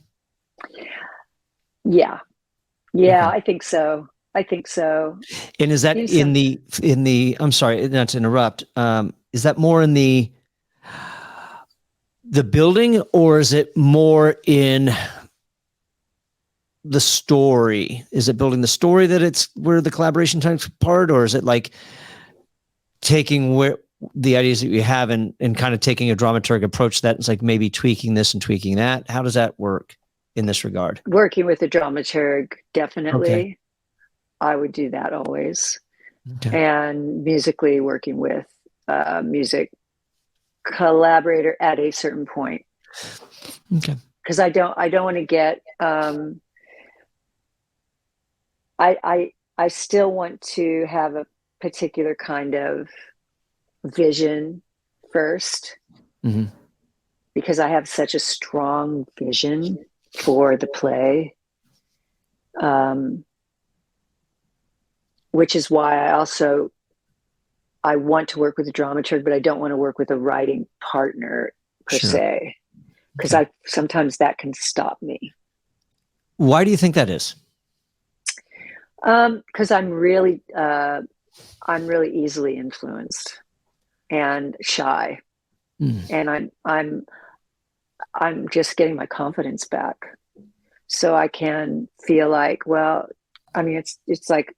Yeah. Okay. I think so. And is that in the, I'm sorry not to interrupt. Is that more in the building, or is it more in the story? Is it building the story that it's where the collaboration takes part, or is it like taking where the ideas that you have and kind of taking a dramaturg approach to that? It's like maybe tweaking this and tweaking that. How does that work in this regard? Working with a dramaturg, definitely. Okay. I would do that always. Okay. And musically working with a music collaborator at a certain point. Okay. Because I don't want to get I still want to have a particular kind of vision first, because I have such a strong vision for the play, which is why I want to work with a dramaturg, but I don't want to work with a writing partner per se, because sometimes that can stop me. Why do you think that is? Because I'm really easily influenced and shy, and I'm just getting my confidence back, so I can feel like, well, I mean, it's like,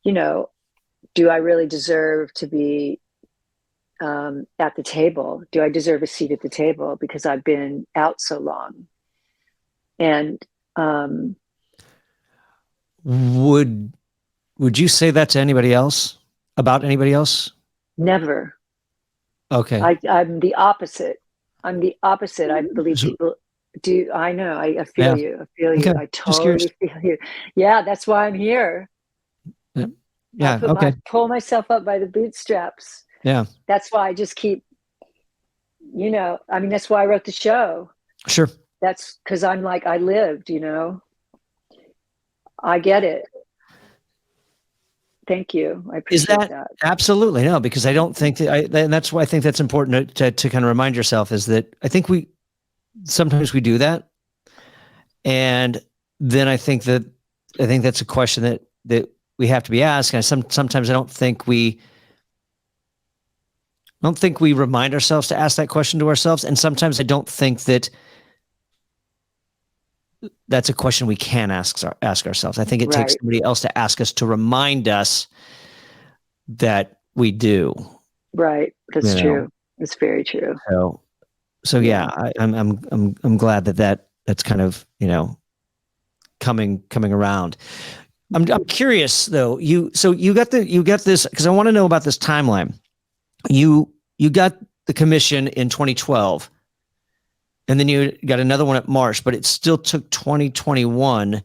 do I really deserve to be at the table? Do I deserve a seat at the table because I've been out so long? And would you say that to anybody else, about anybody else? Never. Okay. I'm the opposite. I believe people do. I know. I feel you. I feel you. I totally feel you. Yeah, that's why I'm here. Yeah. I pull myself up by the bootstraps. Yeah. That's why I just keep I mean, that's why I wrote the show. Sure. That's because I'm like, I lived, I get it. Thank you. I appreciate that. Absolutely no, because I don't think and that's why I think that's important to kind of remind yourself is that I think sometimes we do that. And then I think that's a question that we have to be asked. And sometimes I don't think we remind ourselves to ask that question to ourselves. And sometimes I don't think that's a question we can ask ourselves. I think it takes somebody else to ask us to remind us that we do. Right. That's true. It's very true. So yeah, I'm glad that's kind of, coming around. I'm curious though. You got this, because I want to know about this timeline. You got the commission in 2012. And then you got another one at Marsh, but it still took 2021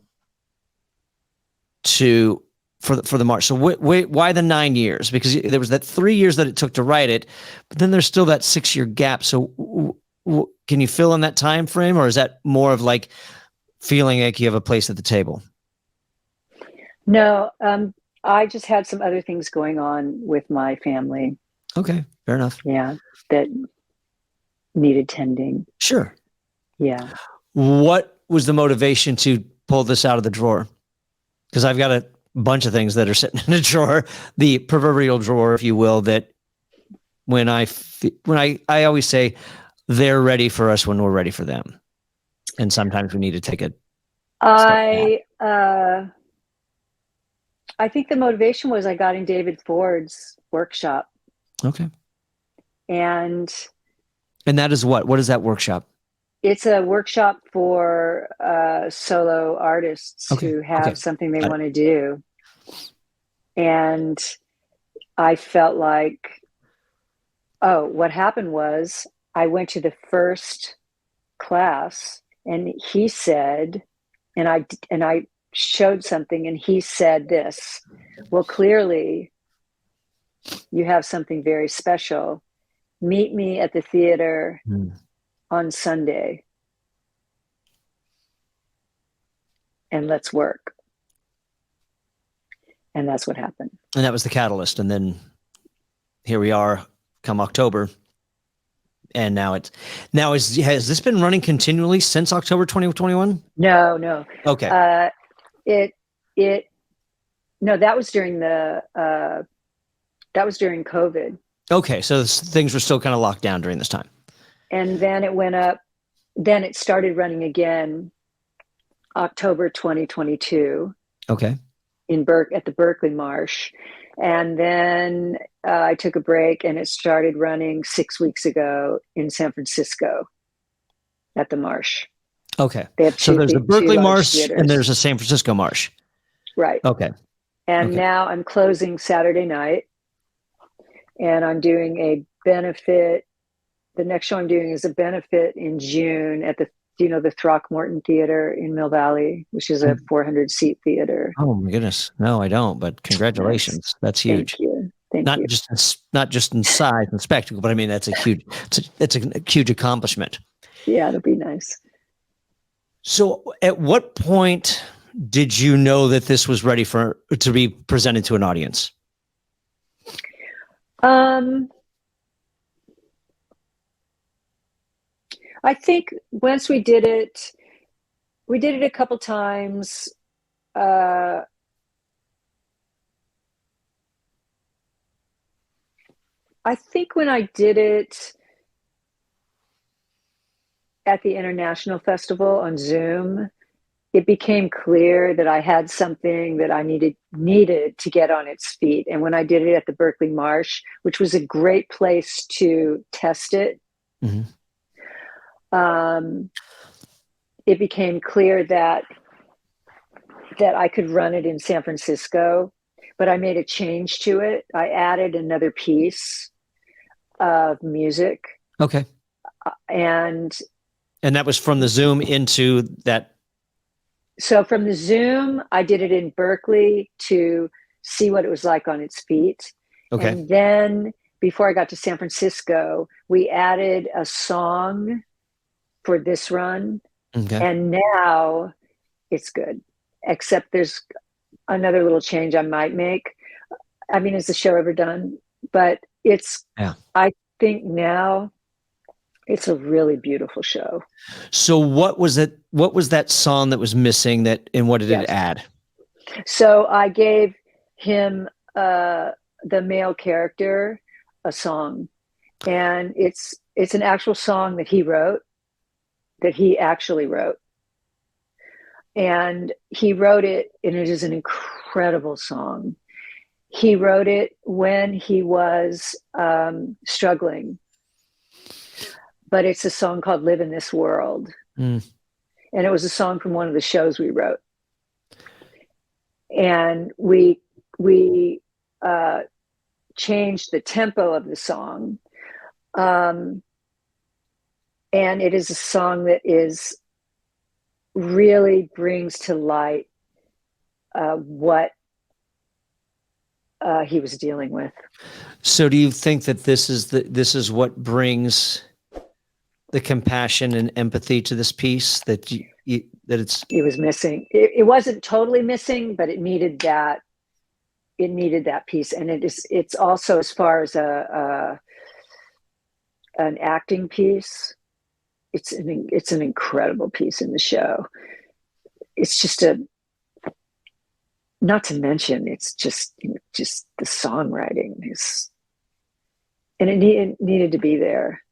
for the Marsh. So why the 9 years? Because there was that 3 years that it took to write it, but then there's still that 6-year gap. So can you fill in that time frame, or is that more of like feeling like you have a place at the table? No, I just had some other things going on with my family. Okay, fair enough. Yeah, that needed tending. Sure. Yeah. What was the motivation to pull this out of the drawer? Because I've got a bunch of things that are sitting in a drawer, the proverbial drawer, if you will, that when I always say they're ready for us when we're ready for them. And sometimes we need to take it. I think the motivation was I got in David Ford's workshop. Okay. And that is what? What is that workshop? It's a workshop for solo artists who have something they want to do. And I felt like, what happened was I went to the first class and he said, and I showed something and he said this, well, clearly you have something very special. Meet me at the theater on Sunday and let's work. And that's what happened. And that was the catalyst. And then here we are come October. And has this been running continually since October 2021? No. Okay. No, that was during COVID. Okay. So things were still kind of locked down during this time. And then it went up, then it started running again October 2022. Okay. At the Berkeley Marsh. And then I took a break and it started running 6 weeks ago in San Francisco at the Marsh. Okay. So there's the Berkeley Marsh theaters. And there's a San Francisco Marsh. Right. Okay. And now I'm closing Saturday night and I'm doing a benefit. The next show I'm doing is a benefit in June at the Throckmorton Theater in Mill Valley, which is a 400-seat theater. Oh my goodness. No, I don't, but congratulations. Yes. That's huge. Thank you. Not just in size and spectacle, but I mean, it's a huge accomplishment. Yeah, it'll be nice. So at what point did you know that this was ready to be presented to an audience? I think once we did it a couple times. I think when I did it at the International Festival on Zoom, it became clear that I had something that I needed to get on its feet. And when I did it at the Berkeley Marsh, which was a great place to test it, it became clear that I could run it in San Francisco, but I made a change to it. I added another piece of music. Okay. And that was from the Zoom into that. So from the Zoom, I did it in Berkeley to see what it was like on its feet. Okay. And then before I got to San Francisco, we added a song for this run. Okay. And now it's good, except there's another little change I might make. I mean, is the show ever done? But I think now it's a really beautiful show. So what was it? What was that song that was missing, and what did it add? So I gave him, the male character, a song, and it's an actual song that he actually wrote. And he wrote it, and it is an incredible song. He wrote it when he was struggling, but it's a song called Live in This World. And it was a song from one of the shows we wrote. And we changed the tempo of the song. And it is a song that really brings to light what he was dealing with. So do you think that this is what brings the compassion and empathy to this piece that it was missing? It wasn't totally missing, but it needed that piece. And it's also, as far as an acting piece, it's an incredible piece in the show. It's just not to mention, it's just the songwriting and it needed to be there.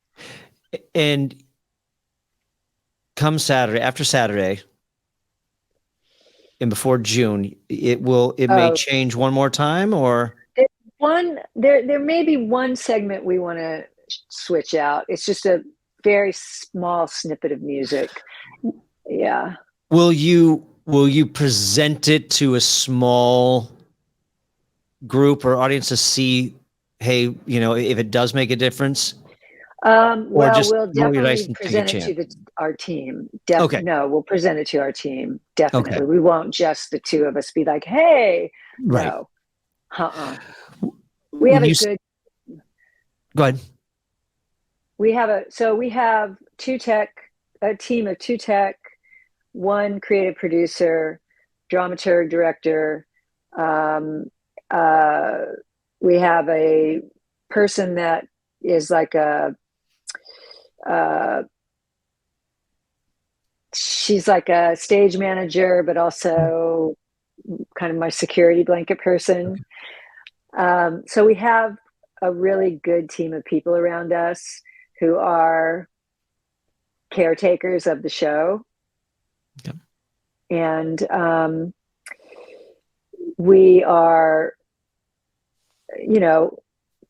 And come Saturday, after Saturday, and before June, it may change one more time, or there may be one segment we want to switch out. It's just a very small snippet of music. Yeah. Will you present it to a small group or audience to see, hey, if it does make a difference? Well, we'll definitely present it to our team. Okay. No, we'll present it to our team. Definitely. Okay. We won't just the two of us be like, hey, right. No. We have a good. Go ahead. We have a team of two tech, one creative producer, dramaturg, director. We have a person that is like she's like a stage manager, but also kind of my security blanket person. So we have a really good team of people around us who are caretakers of the show. Okay. And we are,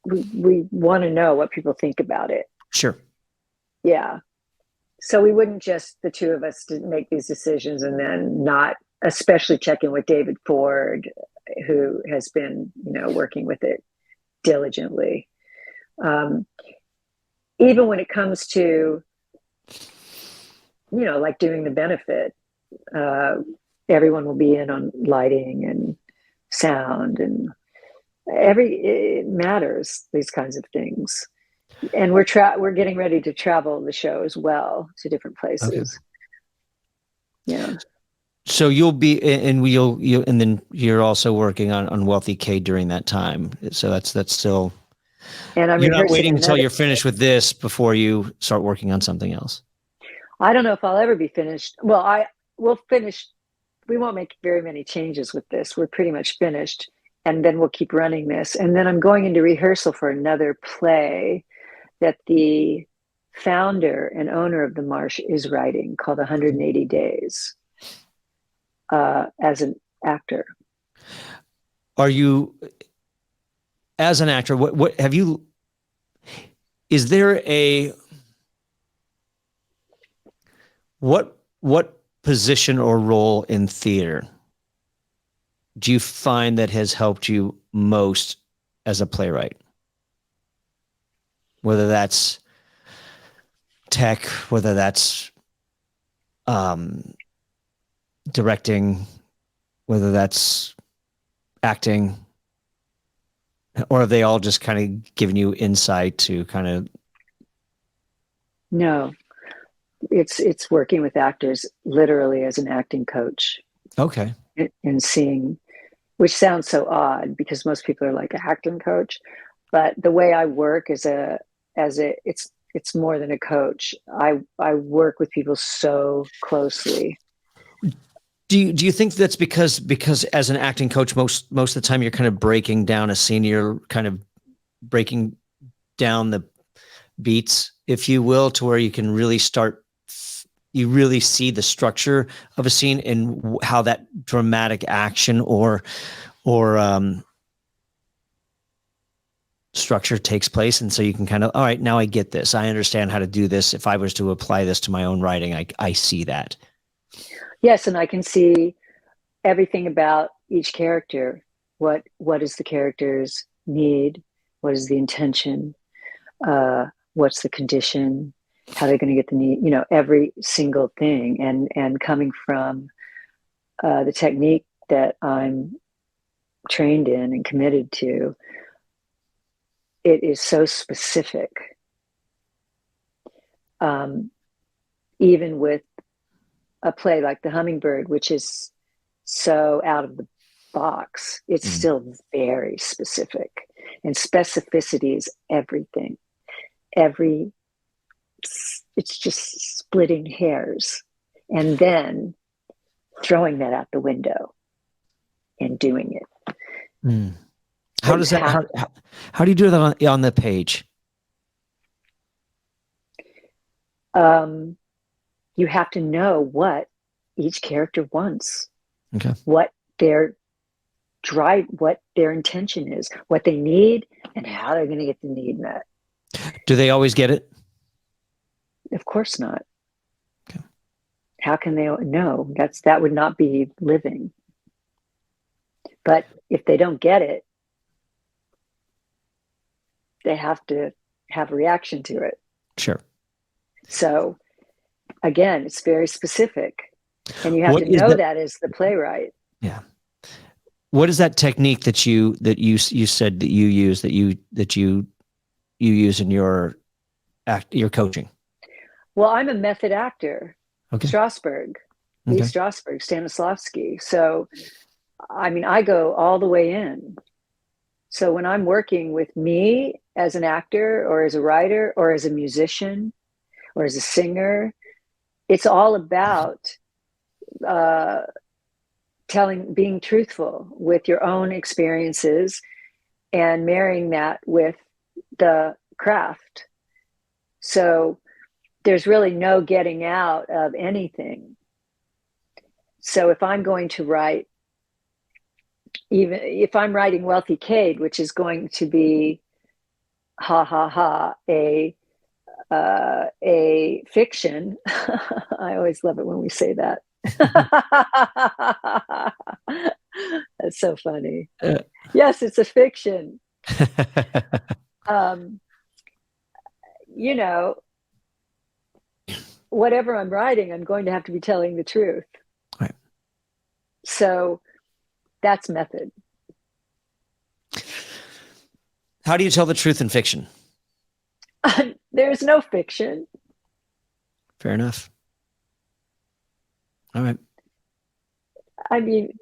we want to know what people think about it. Sure. Yeah. So we wouldn't just, the two of us, to make these decisions and then not, especially check in with David Ford, who has been, working with it diligently. Even when it comes to, like doing the benefit, everyone will be in on lighting and sound, and it matters, these kinds of things. And we're getting ready to travel the show as well to different places. Okay. Yeah. So you'll be, and and then you're also working on Wealthy K during that time. So that's still. And you're not waiting until you're finished with this before you start working on something else. I don't know if I'll ever be finished. Well, we'll finish. We won't make very many changes with this. We're pretty much finished, and then we'll keep running this. And then I'm going into rehearsal for another play that the founder and owner of the Marsh is writing, called 180 Days, as an actor. Are you, as an actor, what have you, is there what position or role in theater do you find that has helped you most as a playwright? Whether that's tech, whether that's directing, whether that's acting. Or have they all just kind of given you insight to kind of? No, it's working with actors literally as an acting coach. Okay. And seeing, which sounds so odd because most people are like, acting coach, but the way I work it's more than a coach. I work with people so closely. Do you think that's because as an acting coach, most of the time you're kind of breaking down a scene, you're kind of breaking down the beats, if you will, to where you can really you really see the structure of a scene and how that dramatic action or structure takes place. And so you can kind of, all right, now I get this. I understand how to do this. If I was to apply this to my own writing, I see that. Yes. And I can see everything about each character. What does the character's need? What is the intention? What's the condition? How they're going to get the need, every single thing. And coming from the technique that I'm trained in and committed to, it is so specific. Even with a play like The Hummingbird, which is so out of the box, it's still very specific. And specificity is everything. It's just splitting hairs and then throwing that out the window and doing it. How does that, how do you do that on the page? You have to know what each character wants. Okay. What their intention is, what they need, and how they're going to get the need met. Do they always get it? Of course not. Okay. How can they know? That would not be living. But if they don't get it, they have to have a reaction to it. Sure. So again, it's very specific. And you have to know that as the playwright. Yeah. What is that technique that you said that you use, that you use in your coaching? Well, I'm a method actor. Okay. Strasberg, Lee Strasberg, Stanislavski. So, I mean, I go all the way in. So when I'm working with me as an actor or as a writer or as a musician or as a singer, it's all about being truthful with your own experiences and marrying that with the craft. So there's really no getting out of anything. So if I'm going to write, even if I'm writing Wealthy Cade, which is going to be a fiction. I always love it when we say that. That's so funny. Yes, it's a fiction. Whatever I'm writing, I'm going to have to be telling the truth. Right. So that's method. How do you tell the truth in fiction? There's no fiction. Fair enough. All right. I mean,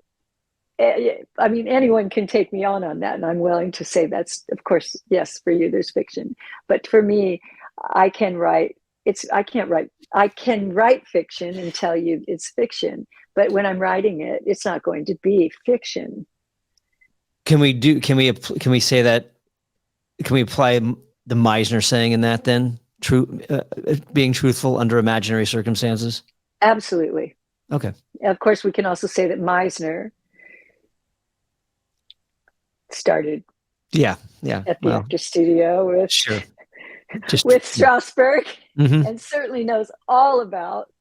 anyone can take me on that, and I'm willing to say that's, of course, yes, for you, there's fiction. But for me, I can write fiction and tell you it's fiction. But when I'm writing it, it's not going to be fiction. Can we say that? Can we apply the Meisner saying in that then? Being truthful under imaginary circumstances? Absolutely. Okay. Of course, we can also say that Meisner started at the Actor Studio with Strasberg, and certainly knows all about,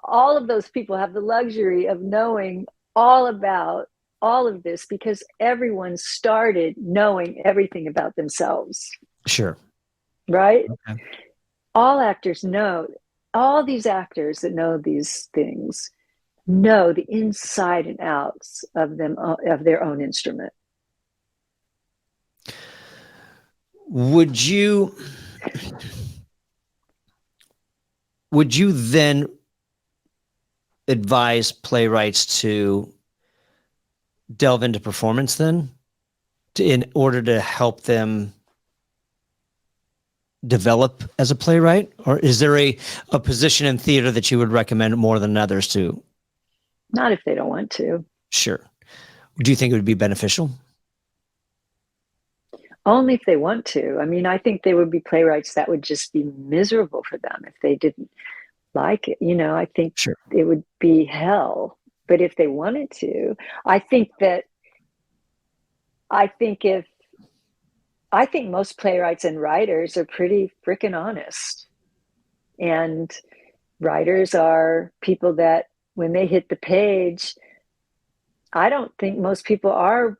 all of those people have the luxury of knowing all about all of this because everyone started knowing everything about themselves. Sure. Right? Okay. All actors know, all these actors that know these things know the inside and outs of their own instrument. Would you then advise playwrights to delve into performance then, in order to help them develop as a playwright? Or is there a position in theater that you would recommend more than others to? Not if they don't want to. Sure. Do you think it would be beneficial? Only if they want to. I mean, I think there would be playwrights that would just be miserable for them if they didn't like it. You know, I think Sure. it would be hell. But if they wanted to, I think most playwrights and writers are pretty freaking honest. And writers are people that when they hit the page, I don't think most people are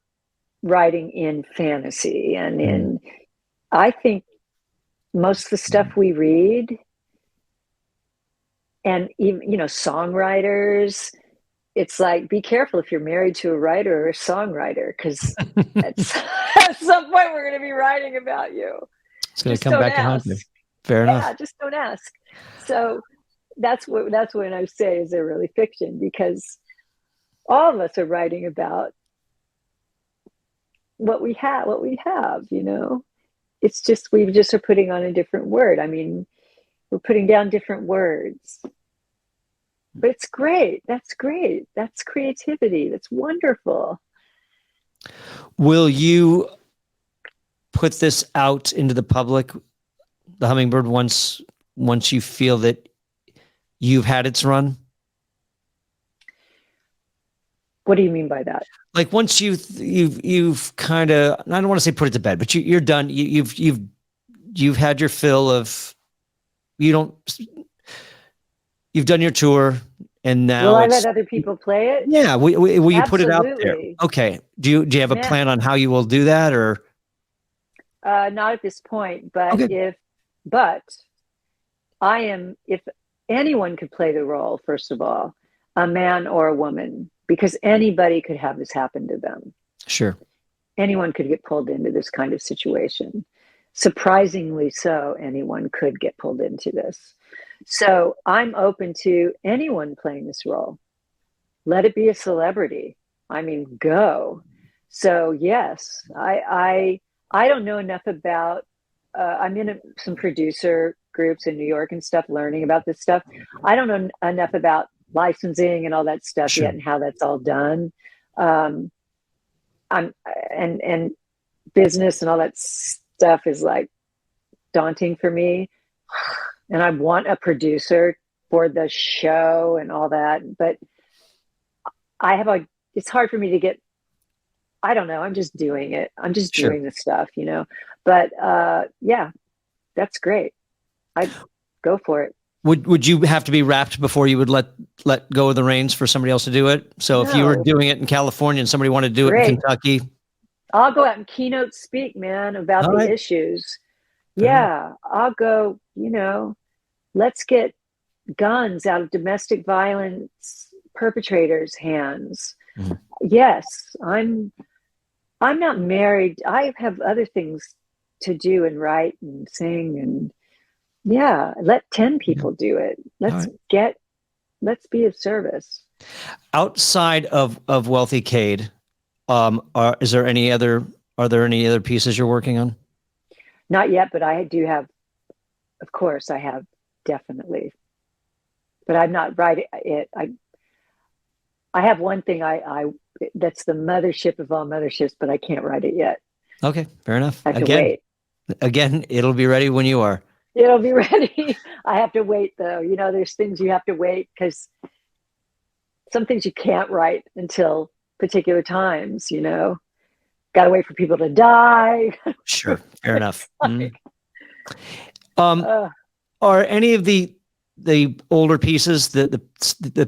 writing in fantasy and I think most of the stuff we read, and even, you know, songwriters, it's like, be careful if you're married to a writer or a songwriter, because at some point we're going to be writing about you. It's going to come back to haunt you. Fair enough. Yeah, just don't ask. So that's when I say, is there really fiction? Because all of us are writing about what we have, you know. It's just, we just are putting on a different word. I mean, we're putting down different words. But it's great. That's great. That's creativity. That's wonderful. Will you put this out into the public, the Hummingbird, once you feel that you've had its run? What do you mean by that? Like once you've kind of, I don't want to say put it to bed, but you're done. You've had your fill of, you've done your tour, and now will I let other people play it? Yeah. Will you put it out there? Absolutely. Okay. Do you have a plan on how you will do that, or? Not at this point, but Okay. if anyone could play the role, first of all, a man or a woman, because anybody could have this happen to them. Sure. Anyone could get pulled into this kind of situation. Surprisingly so, anyone could get pulled into this. So I'm open to anyone playing this role. Let it be a celebrity. I mean, go. So yes, I don't know enough about, I'm in some producer groups in New York and stuff, learning about this stuff. I don't know enough about licensing and all that stuff yet, and how that's all done. And business and all that stuff is like daunting for me. And I want a for the show and all that, but it's hard for me to get, I don't know. I'm just doing it. I'm just doing the stuff, you know, but yeah, that's great. I'd go for it. Would you have to be wrapped before you would let go of the reins for somebody else to do it? So if you were doing it in California and somebody wanted to do it in Kentucky, I'll go out and keynote speak, man, about the issues. Yeah, I'll go, you know, let's get guns out of domestic violence perpetrators' hands. Mm-hmm. Yes, I'm not married. I have other things to do and write and sing, and yeah, let 10 people do it. Let's be of service. Outside of Wealthy Cade, are there any other pieces you're working on? Not yet, but I do have, of course I have, definitely. But I'm not writing it. I have one thing that's the mothership of all motherships, but I can't write it yet. Okay, fair enough. I have to wait. Again, it'll be ready when you are. It'll be ready. I have to wait, though. You know, there's things you have to wait, because some things you can't write until particular times, you know. Got to wait for people to die. Sure, fair enough. Are any of the older pieces, the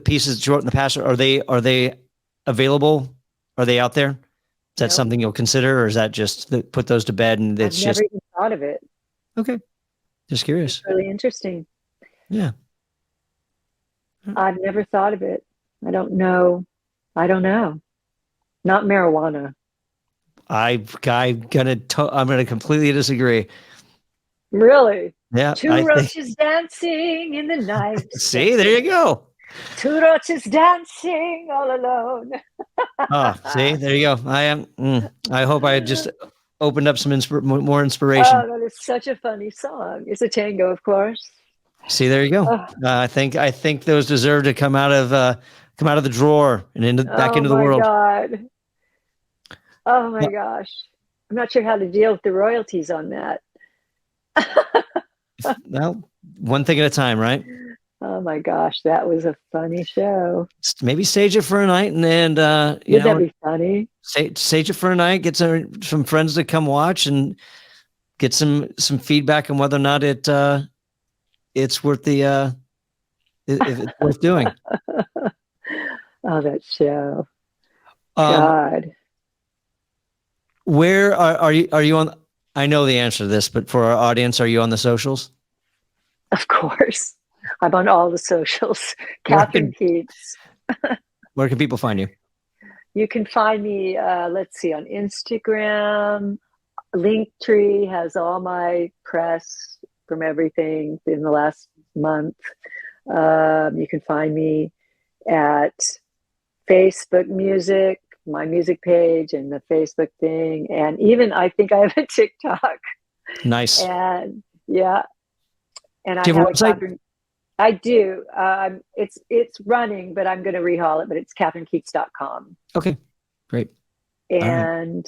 pieces that you wrote in the past, are they available? Are they out there? Is that something you'll consider, or is that just put those to bed and it's I've never even thought of it. Okay, just curious. It's really interesting. Yeah, I've never thought of it. I don't know. Not marijuana. I'm gonna completely disagree. Really? Yeah. Two roaches dancing in the night. See, there you go. Two roaches dancing all alone. Oh, see, there you go. I hope I just opened up some more inspiration. Oh, that is such a funny song. It's a tango, of course. See, there you go. I think those deserve to come out of the drawer and back into the world. God. Oh my gosh. I'm not sure how to deal with the royalties on that. Well, one thing at a time, right? Oh my gosh, that was a funny show. Maybe stage it for a night, and then would that be funny? Stage it for a night. Get some friends to come watch and get some feedback on whether or not it's worth the if it's worth doing. Oh, that show. God. Where are you on? I know the answer to this, but for our audience, are you on the socials? Of course. I'm on all the socials. Kathryn Keats. Where can people find you? You can find me, let's see, on Instagram. Linktree has all my press from everything in the last month. You can find me at Facebook Music, my music page, and the Facebook thing. And even I think I have a TikTok. Nice. And yeah. And do you have a website? I do. It's running, but I'm going to rehaul it, but it's catharynkeats.com. Okay, great. And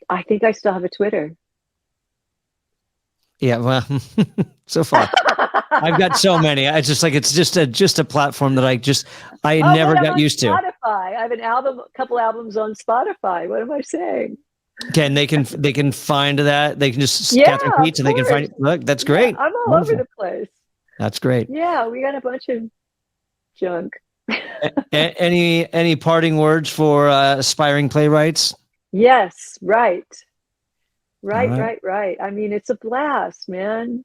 I think I still have a Twitter. Yeah, well, so far I've got so many. It's just a platform that I never got used to. Spotify. I have a couple albums on Spotify. What am I saying? Okay, and they can find that. They can just Kathryn Keats, and they can find it. Look, that's great. Yeah, I'm all over the place. That's great. Yeah, we got a bunch of junk. Any parting words for aspiring playwrights? Yes, right. I mean, it's a blast, man.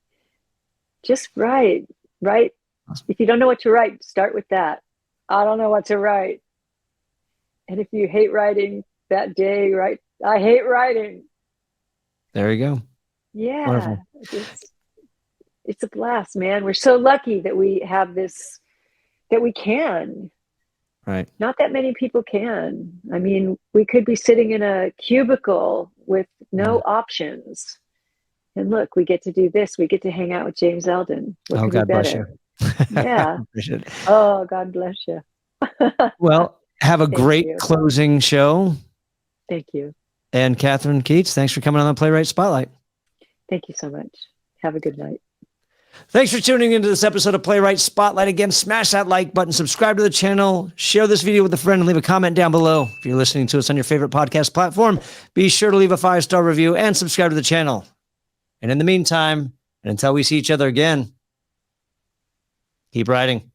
Just write. If you don't know what to write, start with that. I don't know what to write. And if you hate writing that day, write, I hate writing. There you go. Yeah. It's a blast, man. We're so lucky that we have this, that we can. Right. Not that many people can. I mean, we could be sitting in a cubicle with no options. And look, we get to do this. We get to hang out with James Eldon. What God bless you. Yeah. Oh, God bless you. Well, have a great closing show. Thank you. And Kathryn Keats, thanks for coming on the Playwright Spotlight. Thank you so much. Have a good night. Thanks for tuning into this episode of Playwright Spotlight. Again, smash that like button, subscribe to the channel, share this video with a friend, and leave a comment down below. If you're listening to us on your favorite podcast platform, be sure to leave a 5-star review and subscribe to the channel. And in the meantime, and until we see each other again, keep writing.